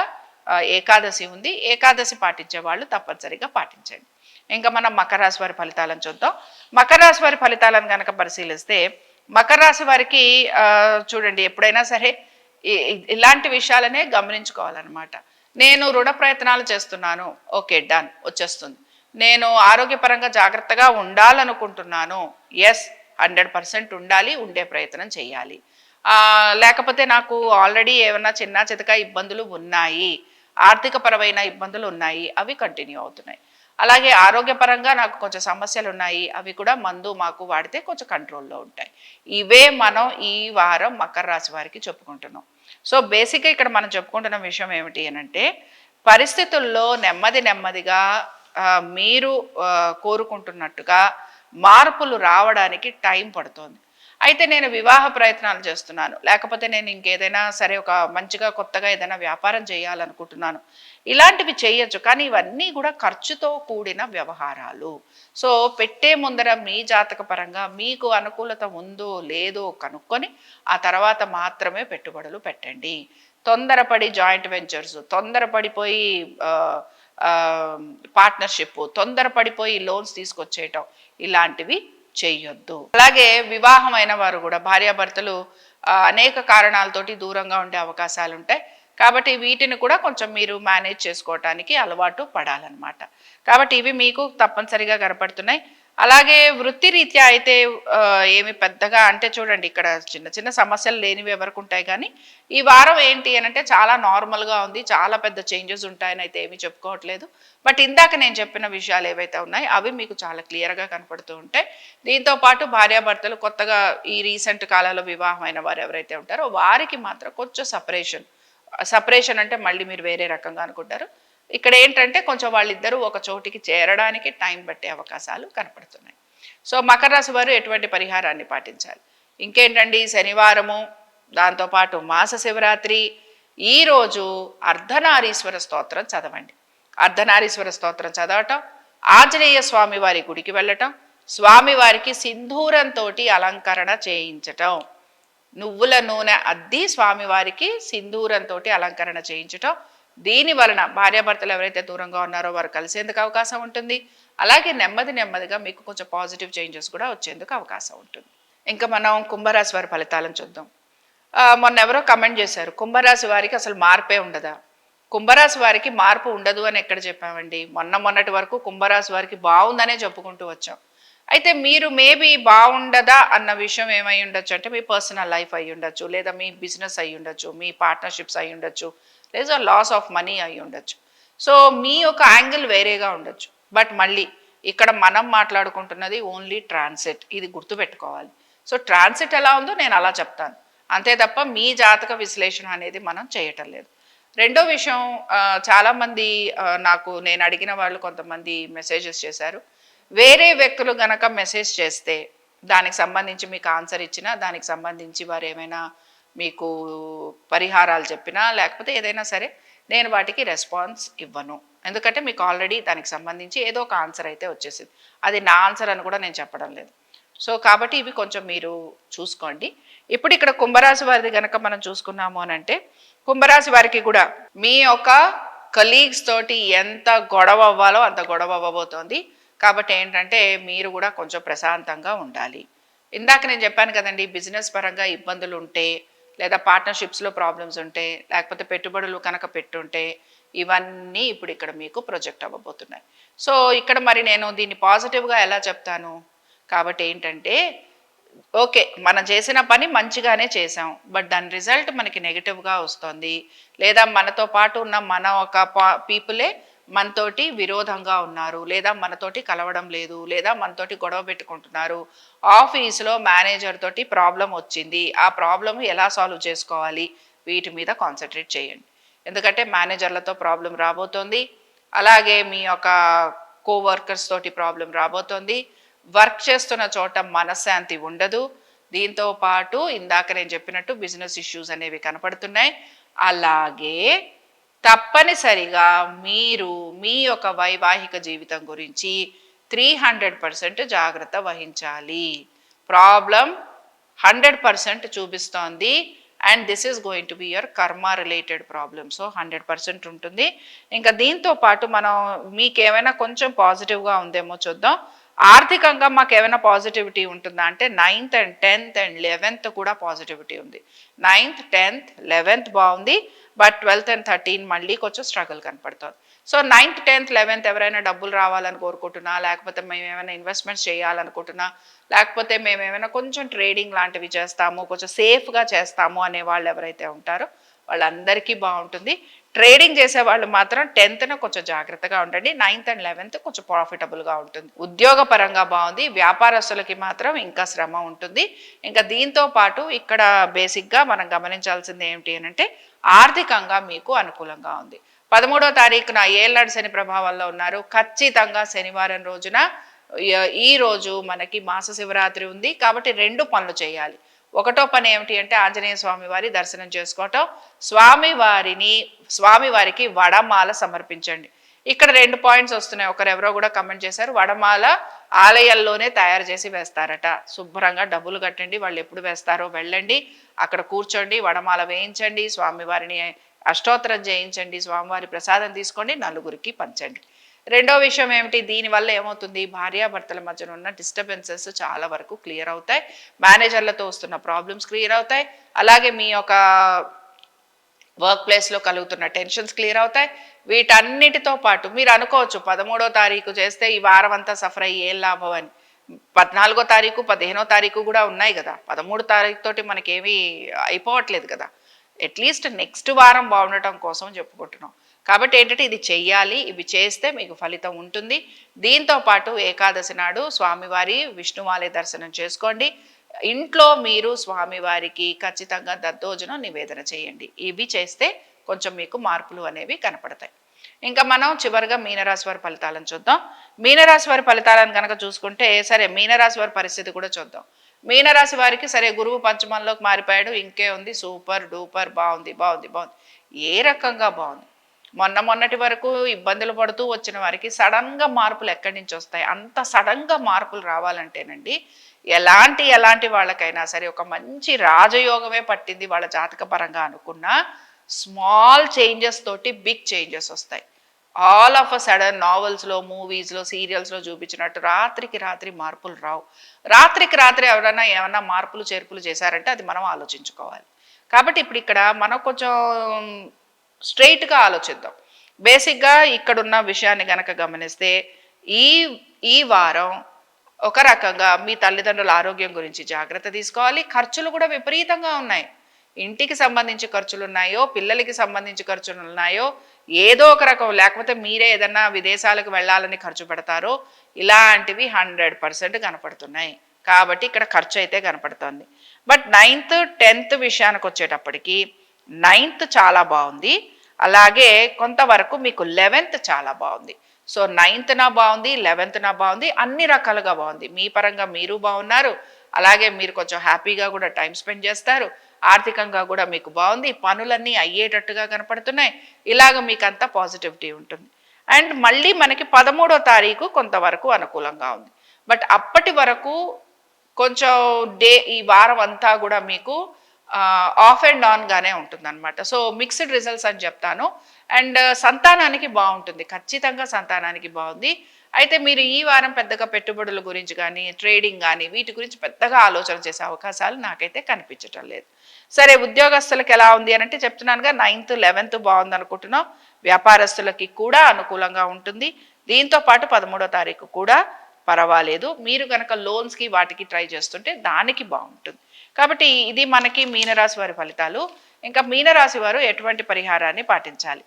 ఏకాదశి ఉంది. ఏకాదశి పాటించే వాళ్ళు తప్పనిసరిగా పాటించండి. ఇంకా మనం మకర రాశి వారి ఫలితాలను చూద్దాం. మకర రాశి వారి ఫలితాలను కనుక పరిశీలిస్తే మకర రాశి వారికి చూడండి, ఎప్పుడైనా సరే ఇలాంటి విషయాలనే గమనించుకోవాలన్నమాట. నేను రుణ ప్రయత్నాలు చేస్తున్నాను, ఓకే డన్, వచ్చేస్తుంది. నేను ఆరోగ్యపరంగా జాగ్రత్తగా ఉండాలనుకుంటున్నాను, ఎస్ 100% ఉండాలి, ఉండే ప్రయత్నం చేయాలి. లేకపోతే నాకు ఆల్రెడీ ఏమన్నా చిన్న చితక ఇబ్బందులు ఉన్నాయి, ఆర్థిక పరమైన ఇబ్బందులు ఉన్నాయి, అవి కంటిన్యూ అవుతున్నాయి. అలాగే ఆరోగ్యపరంగా నాకు కొంచెం సమస్యలు ఉన్నాయి, అవి కూడా మందు మాకు వాడితే కొంచెం కంట్రోల్లో ఉంటాయి. ఇవే మనం ఈ వారం మకర రాశి వారికి చెప్పుకుంటున్నాం. సో బేసిక్గా ఇక్కడ మనం చెప్పుకుంటున్న విషయం ఏమిటి అనంటే పరిస్థితుల్లో నెమ్మదిగా మీరు కోరుకుంటున్నట్టుగా మార్పులు రావడానికి టైం పడుతుంది. అయితే నేను వివాహ ప్రయత్నాలు చేస్తున్నాను, లేకపోతే నేను ఇంకేదైనా సరే ఒక మంచిగా కొత్తగా ఏదైనా వ్యాపారం చేయాలనుకుంటున్నాను, ఇలాంటివి చేయొచ్చు. కానీ ఇవన్నీ కూడా ఖర్చుతో కూడిన వ్యవహారాలు. సో పెట్టే ముందర మీ జాతక పరంగా మీకు అనుకూలత ఉందో లేదో కనుక్కొని ఆ తర్వాత మాత్రమే పెట్టుబడులు పెట్టండి. తొందరపడి జాయింట్ వెంచర్స్, తొందరపడిపోయి పార్ట్నర్షిప్, తొందరపడిపోయి లోన్స్ తీసుకొచ్చేయటం, ఇలాంటివి చెయ్యొద్దు. అలాగే వివాహమైన వారు కూడా భార్యాభర్తలు అనేక కారణాలతోటి దూరంగా ఉండే అవకాశాలు ఉంటాయి. కాబట్టి వీటిని కూడా కొంచెం మీరు మేనేజ్ చేసుకోవటానికి అలవాటు పడాలన్నమాట. కాబట్టి ఇవి మీకు తప్పనిసరిగా కనపడుతున్నాయి. అలాగే వృత్తి రీత్యా అయితే ఏమి పెద్దగా అంటే చూడండి, ఇక్కడ చిన్న చిన్న సమస్యలు లేనివి ఎవరికి ఉంటాయి. కానీ ఈ వారం ఏంటి అని అంటే చాలా నార్మల్గా ఉంది, చాలా పెద్ద చేంజెస్ ఉంటాయని అయితే ఏమీ చెప్పుకోవట్లేదు. బట్ ఇందాక నేను చెప్పిన విషయాలు ఏవైతే ఉన్నాయో అవి మీకు చాలా క్లియర్గా కనపడుతూ ఉంటాయి. దీంతో పాటు భార్యాభర్తలు కొత్తగా ఈ రీసెంట్ కాలంలో వివాహమైన వారు ఎవరైతే ఉంటారో వారికి మాత్రం కొంచెం సపరేషన్ అంటే మళ్ళీ మీరు వేరే రకంగా అనుకుంటారు. ఇక్కడ ఏంటంటే కొంచెం వాళ్ళిద్దరూ ఒక చోటికి చేరడానికి టైం పట్టే అవకాశాలు కనపడుతున్నాయి. సో మకర రాశి వారు ఎటువంటి పరిహారాన్ని పాటించాలి? ఇంకేంటండి, శనివారము, దాంతోపాటు మాస శివరాత్రి, ఈరోజు అర్ధనారీశ్వర స్తోత్రం చదవండి. అర్ధనారీశ్వర స్తోత్రం చదవటం, ఆంజనేయ స్వామి వారి గుడికి వెళ్ళటం, స్వామివారికి సింధూరంతో అలంకరణ చేయించటం, నువ్వుల నూనె అద్ది స్వామివారికి సింధూరంతో అలంకరణ చేయించటం. దీని వలన భార్యాభర్తలు ఎవరైతే దూరంగా ఉన్నారో వారు కలిసేందుకు అవకాశం ఉంటుంది. అలాగే నెమ్మదిగా మీకు కొంచెం పాజిటివ్ చేంజెస్ కూడా వచ్చేందుకు అవకాశం ఉంటుంది. ఇంకా మనం కుంభరాశి వారి ఫలితాలను చూద్దాం. మొన్న ఎవరో కమెంట్ చేశారు, కుంభరాశి వారికి అసలు మార్పే ఉండదా? కుంభరాశి వారికి మార్పు ఉండదు అని ఎక్కడ చెప్పామండి? మొన్నటి వరకు కుంభరాశి వారికి బాగుందనే చెప్పుకుంటూ వచ్చాం. అయితే మీరు మేబీ బాగుండదా అన్న విషయం ఏమై ఉండొచ్చు అంటే మీ పర్సనల్ లైఫ్ అయి ఉండొచ్చు, లేదా మీ బిజినెస్ అయి ఉండొచ్చు, మీ పార్ట్నర్షిప్స్ అయి ఉండొచ్చు, లేదా లాస్ ఆఫ్ మనీ అయి ఉండొచ్చు. సో మీ యొక్క యాంగిల్ వేరేగా ఉండొచ్చు. బట్ మళ్ళీ ఇక్కడ మనం మాట్లాడుకుంటున్నది ఓన్లీ ట్రాన్సిట్, ఇది గుర్తుపెట్టుకోవాలి. సో ట్రాన్సిట్ ఎలా ఉందో నేను అలా చెప్తాను, అంతే తప్ప మీ జాతక విశ్లేషణ అనేది మనం చేయటం లేదు. రెండో విషయం, చాలామంది నాకు నేను అడిగిన వాళ్ళు కొంతమంది మెసేజెస్ చేశారు. వేరే వ్యక్తులు గనక మెసేజ్ చేస్తే దానికి సంబంధించి మీకు ఆన్సర్ ఇచ్చినా, దానికి సంబంధించి వారు ఏమైనా మీకు పరిహారాలు చెప్పినా, లేకపోతే ఏదైనా సరే నేను వాటికి రెస్పాన్స్ ఇవ్వను. ఎందుకంటే మీకు ఆల్రెడీ దానికి సంబంధించి ఏదో ఒక ఆన్సర్ అయితే వచ్చేసింది, అది నా ఆన్సర్ అని కూడా నేను చెప్పడం లేదు. సో కాబట్టి ఇవి కొంచెం మీరు చూసుకోండి. ఇప్పుడు ఇక్కడ కుంభరాశి వారిది కనుక మనం చూసుకున్నాము అని అంటే, కుంభరాశి వారికి కూడా మీ యొక్క కలీగ్స్ తోటి ఎంత గొడవ అవ్వాలో అంత గొడవ అవ్వబోతోంది. కాబట్టి ఏంటంటే మీరు కూడా కొంచెం ప్రశాంతంగా ఉండాలి. ఇందాక నేను చెప్పాను కదండి, బిజినెస్ పరంగా ఇబ్బందులు ఉంటే, లేదా పార్ట్నర్షిప్స్లో ప్రాబ్లమ్స్ ఉంటే, లేకపోతే పెట్టుబడులు కనుక పెట్టుంటే, ఇవన్నీ ఇప్పుడు ఇక్కడ మీకు ప్రొజెక్ట్ అవ్వబోతున్నాయి. సో ఇక్కడ మరి నేను దీన్ని పాజిటివ్గా ఎలా చెప్తాను? కాబట్టి ఏంటంటే, ఓకే మనం చేసిన పని మంచిగానే చేసాం, బట్ దాని రిజల్ట్ మనకి నెగిటివ్గా వస్తుంది, లేదా మనతో పాటు ఉన్న మన ఒక పీపులే మనతోటి విరోధంగా ఉన్నారు, లేదా మనతోటి కలవడం లేదు, లేదా మనతోటి గొడవ పెట్టుకుంటున్నారు, ఆఫీస్లో మేనేజర్ తోటి ప్రాబ్లం వచ్చింది, ఆ ప్రాబ్లం ఎలా సాల్వ్ చేసుకోవాలి, వీటి మీద కాన్సన్ట్రేట్ చేయండి. ఎందుకంటే మేనేజర్లతో ప్రాబ్లం రాబోతోంది, అలాగే మీ యొక్క కోవర్కర్స్ తోటి ప్రాబ్లం రాబోతోంది, వర్క్ చేస్తున్న చోట మనశ్శాంతి ఉండదు. దీంతో పాటు ఇందాక నేను చెప్పినట్టు బిజినెస్ ఇష్యూస్ అనేవి కనపడుతున్నాయి. అలాగే తప్పనిసరిగా మీరు మీ యొక్క వైవాహిక జీవితం గురించి 300% జాగ్రత్త వహించాలి. ప్రాబ్లం 100% చూపిస్తోంది, and this is going to be your కర్మ రిలేటెడ్ ప్రాబ్లమ్. సో 100% ఉంటుంది. ఇంకా దీంతో పాటు మనం మీకు ఏమైనా కొంచెం పాజిటివ్గా ఉందేమో చూద్దాం. ఆర్థికంగా మాకు ఏమైనా పాజిటివిటీ ఉంటుందా అంటే 9th and 10th and 11th కూడా పాజిటివిటీ ఉంది. 9th 10th 11th బాగుంది, బట్ 12th and 13 మళ్ళీ కొంచెం స్ట్రగుల్ కనపడుతుంది. సో 9th 10th 11th ఎవరైనా డబ్బులు రావాలని కోరుకుంటున్నా, లేకపోతే మేము ఏమైనా ఇన్వెస్ట్మెంట్స్ చేయాలనుకుంటున్నా, లేకపోతే మేము ఏమైనా కొంచెం ట్రేడింగ్ లాంటివి చేస్తాము, కొంచెం సేఫ్గా చేస్తాము అనే వాళ్ళు ఎవరైతే ఉంటారో వాళ్ళందరికీ బాగుంటుంది. ట్రేడింగ్ చేసే వాళ్ళు మాత్రం 10th కొంచెం జాగ్రత్తగా ఉండండి. 9th and 11th కొంచెం ప్రాఫిటబుల్గా ఉంటుంది. ఉద్యోగ పరంగా బాగుంది, వ్యాపారస్తులకి మాత్రం ఇంకా శ్రమ ఉంటుంది. ఇంకా దీంతో పాటు ఇక్కడ బేసిక్గా మనం గమనించాల్సింది ఏమిటి అని అంటే, ఆర్థికంగా మీకు అనుకూలంగా ఉంది. 13వ తారీఖున ఏళ్ళనాడు శని ప్రభావంలో ఉన్నారు. ఖచ్చితంగా శనివారం రోజున ఈ రోజు మనకి మాస శివరాత్రి ఉంది, కాబట్టి 2 పనులు చేయాలి. ఒకటో పని ఏమిటి అంటే ఆంజనేయ స్వామి వారి దర్శనం చేసుకోవటం, స్వామివారికి వడమాల సమర్పించండి. ఇక్కడ 2 పాయింట్స్ వస్తున్నాయి. ఒకరెవరో కూడా కమెంట్ చేశారు, వడమాల ఆలయాల్లోనే తయారు చేసి వేస్తారట. శుభ్రంగా డబ్బులు కట్టండి, వాళ్ళు ఎప్పుడు వేస్తారో వెళ్ళండి, అక్కడ కూర్చోండి, వడమాల వేయించండి, స్వామివారిని అష్టోత్తరం చేయించండి, స్వామివారి ప్రసాదం తీసుకోండి, నలుగురికి పంచండి. రెండో విషయం ఏమిటి, దీనివల్ల ఏమవుతుంది, భార్యాభర్తల మధ్యన ఉన్న డిస్టర్బెన్సెస్ చాలా వరకు క్లియర్ అవుతాయి, మేనేజర్లతో వస్తున్న ప్రాబ్లమ్స్ క్లియర్ అవుతాయి, అలాగే మీ యొక్క వర్క్ ప్లేస్లో కలుగుతున్న టెన్షన్స్ క్లియర్ అవుతాయి. వీటన్నిటితో పాటు మీరు అనుకోవచ్చు 13వ తారీఖు చేస్తే ఈ వారం అంతా సఫర్ అయ్యి ఏం లాభం అని. 14వ తారీఖు 15వ తారీఖు కూడా ఉన్నాయి కదా, 13 తారీఖు తోటి మనకేమీ అయిపోవట్లేదు కదా. అట్లీస్ట్ నెక్స్ట్ వారం బాగుండటం కోసం చెప్పుకుంటున్నాం. కాబట్టి ఏంటంటే ఇది చెయ్యాలి, ఇవి చేస్తే మీకు ఫలితం ఉంటుంది. దీంతో పాటు ఏకాదశి నాడు స్వామివారి విష్ణువాలయ దర్శనం చేసుకోండి. ఇంట్లో మీరు స్వామివారికి ఖచ్చితంగా దద్దోజనం నివేదన చేయండి. ఇవి చేస్తే కొంచెం మీకు మార్పులు అనేవి కనపడతాయి. ఇంకా మనం చివరిగా మీనరాశి వారి ఫలితాలను చూద్దాం. మీనరాశి వారి ఫలితాలను కనుక చూసుకుంటే, సరే మీనరాశి వారి పరిస్థితి కూడా చూద్దాం. మీనరాశి వారికి సరే గురువు పంచమంలోకి మారిపోయాడు, ఇంకే ఉంది, సూపర్ డూపర్ బాగుంది బాగుంది బాగుంది. ఏ రకంగా బాగుంది? మొన్నటి వరకు ఇబ్బందులు పడుతూ వచ్చిన వారికి సడన్గా మార్పులు ఎక్కడి నుంచి వస్తాయి? అంత సడన్గా మార్పులు రావాలంటేనండి ఎలాంటి వాళ్ళకైనా సరే ఒక మంచి రాజయోగమే పట్టింది వాళ్ళ జాతక పరంగా అనుకున్నా స్మాల్ చేంజెస్ తోటి బిగ్ చేంజెస్ వస్తాయి. ఆల్ ఆఫ్ అ సడన్ నావెల్స్లో, మూవీస్లో, సీరియల్స్లో చూపించినట్టు రాత్రికి రాత్రి మార్పులు రావు. రాత్రికి రాత్రి ఏమన్నా మార్పులు చేర్పులు చేశారంటే అది మనం ఆలోచించుకోవాలి. కాబట్టి ఇప్పుడు ఇక్కడ మనం కొంచెం స్ట్రైట్గా ఆలోచిద్దాం. బేసిక్గా ఇక్కడున్న విషయాన్ని గనక గమనిస్తే ఈ ఈ వారం ఒక రకంగా మీ తల్లిదండ్రుల ఆరోగ్యం గురించి జాగ్రత్త తీసుకోవాలి. ఖర్చులు కూడా విపరీతంగా ఉన్నాయి. ఇంటికి సంబంధించి ఖర్చులు ఉన్నాయో, పిల్లలకి సంబంధించి ఖర్చులు ఉన్నాయో, ఏదో ఒక రకం, లేకపోతే మీరే ఏదన్నా విదేశాలకు వెళ్ళాలని ఖర్చు పెడతారో, ఇలాంటివి 100% కనపడుతున్నాయి. కాబట్టి ఇక్కడ ఖర్చు అయితే కనపడుతుంది. బట్ 9th 10th విషయానికి వచ్చేటప్పటికి 9th చాలా బాగుంది. అలాగే కొంతవరకు మీకు 11th చాలా బాగుంది. సో 9th నా బాగుంది, 11th నా బాగుంది, అన్ని రకాలుగా బాగుంది. మీ పరంగా మీరు బాగున్నారు, అలాగే మీరు కొంచెం హ్యాపీగా కూడా టైం స్పెండ్ చేస్తారు, ఆర్థికంగా కూడా మీకు బాగుంది, పనులన్నీ అయ్యేటట్టుగా కనపడుతున్నాయి. ఇలాగ మీకు అంతా పాజిటివిటీ ఉంటుంది. అండ్ మళ్ళీ మనకి 13వ తారీఖు కొంతవరకు అనుకూలంగా ఉంది. బట్ అప్పటి వరకు కొంచెం ఈ వారం అంతా కూడా మీకు ఆఫ్ అండ్ ఆన్గానే ఉంటుంది అనమాట. సో మిక్స్డ్ రిజల్ట్స్ అని చెప్తాను. అండ్ సంతానానికి బాగుంటుంది, ఖచ్చితంగా సంతానానికి బాగుంది. అయితే మీరు ఈ వారం పెద్దగా పెట్టుబడుల గురించి కానీ, ట్రేడింగ్ కానీ, వీటి గురించి పెద్దగా ఆలోచన చేసే అవకాశాలు నాకైతే కనిపించటం లేదు. సరే, ఉద్యోగస్తులకు ఎలా ఉంది అని అంటే చెప్తున్నానుగా, 9th 11th బాగుంది అనుకుంటున్నాం. వ్యాపారస్తులకి కూడా అనుకూలంగా ఉంటుంది. దీంతో పాటు 13వ తారీఖు కూడా పర్వాలేదు. మీరు కనుక లోన్స్కి వాటికి ట్రై చేస్తుంటే దానికి బాగుంటుంది. కాబట్టి ఇది మనకి మీనరాశి వారి ఫలితాలు. ఇంకా మీనరాశి వారు ఎటువంటి పరిహారాన్ని పాటించాలి?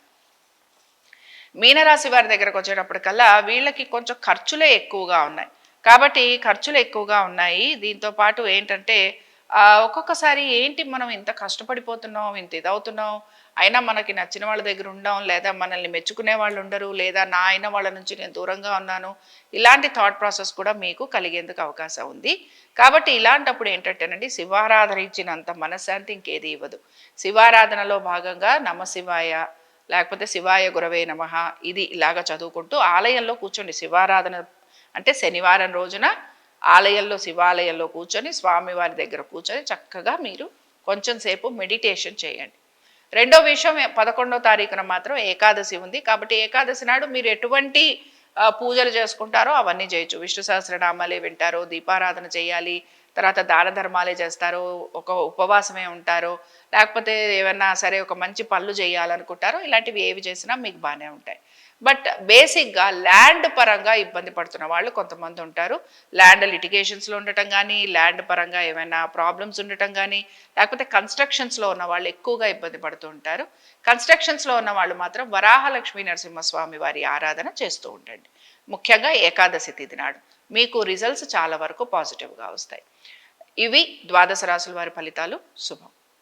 మీనరాశి వారి దగ్గరకు వచ్చేటప్పటికల్లా వీళ్ళకి కొంచెం ఖర్చులే ఎక్కువగా ఉన్నాయి. కాబట్టి ఖర్చులు ఎక్కువగా ఉన్నాయి. దీంతో పాటు ఏంటంటే ఒక్కొక్కసారి ఏంటి మనం ఇంత కష్టపడిపోతున్నాం, ఇంత ఇదవుతున్నాం, అయినా మనకి నచ్చిన వాళ్ళ దగ్గర ఉండం, లేదా మనల్ని మెచ్చుకునే వాళ్ళు ఉండరు, లేదా నా అయిన వాళ్ళ నుంచి నేను దూరంగా ఉన్నాను, ఇలాంటి థాట్ ప్రాసెస్ కూడా మీకు కలిగేందుకు అవకాశం ఉంది. కాబట్టి ఇలాంటప్పుడు ఏంటంటేనండి, శివారాధన ఇచ్చినంత మనశ్శాంతి ఇంకేది ఇవ్వదు. శివారాధనలో భాగంగా నమశివాయ, లేకపోతే శివాయ గురవే నమః, ఇది ఇలాగ చదువుకుంటూ ఆలయంలో కూర్చోండి. శివారాధన అంటే శనివారం రోజున ఆలయంలో, శివాలయంలో కూర్చొని స్వామివారి దగ్గర కూర్చొని చక్కగా మీరు కొంచెం సేపు మెడిటేషన్ చేయండి. రెండో విషయం, 11వ తారీఖున మాత్రం ఏకాదశి ఉంది. కాబట్టి ఏకాదశి నాడు మీరు ఎటువంటి పూజలు చేసుకుంటారో అవన్నీ చేయొచ్చు. విష్ణు సహస్రనామాలే వింటారో, దీపారాధన చేయాలి, తర్వాత దాన ధర్మాలే చేస్తారో, ఒక ఉపవాసమే ఉంటారో, లేకపోతే ఏమన్నా సరే ఒక మంచి పనులు చేయాలనుకుంటారో, ఇలాంటివి ఏవి చేసినా మీకు బాగానే ఉంటాయి. బట్ బేసిక్గా ల్యాండ్ పరంగా ఇబ్బంది పడుతున్న వాళ్ళు కొంతమంది ఉంటారు. ల్యాండ్ లిటిగేషన్స్లో ఉండటం కానీ, ల్యాండ్ పరంగా ఏమైనా ప్రాబ్లమ్స్ ఉండటం కానీ, లేకపోతే కన్స్ట్రక్షన్స్లో ఉన్న వాళ్ళు ఎక్కువగా ఇబ్బంది పడుతూ ఉంటారు. కన్స్ట్రక్షన్స్లో ఉన్న వాళ్ళు మాత్రం వరాహలక్ష్మీ నరసింహస్వామి వారి ఆరాధన చేస్తూ ఉండండి. ముఖ్యంగా ఏకాదశి తిథి నాడు మీకు రిజల్ట్స్ చాలా వరకు పాజిటివ్గా వస్తాయి. ఇవి ద్వాదశ రాశుల వారి ఫలితాలు. శుభం.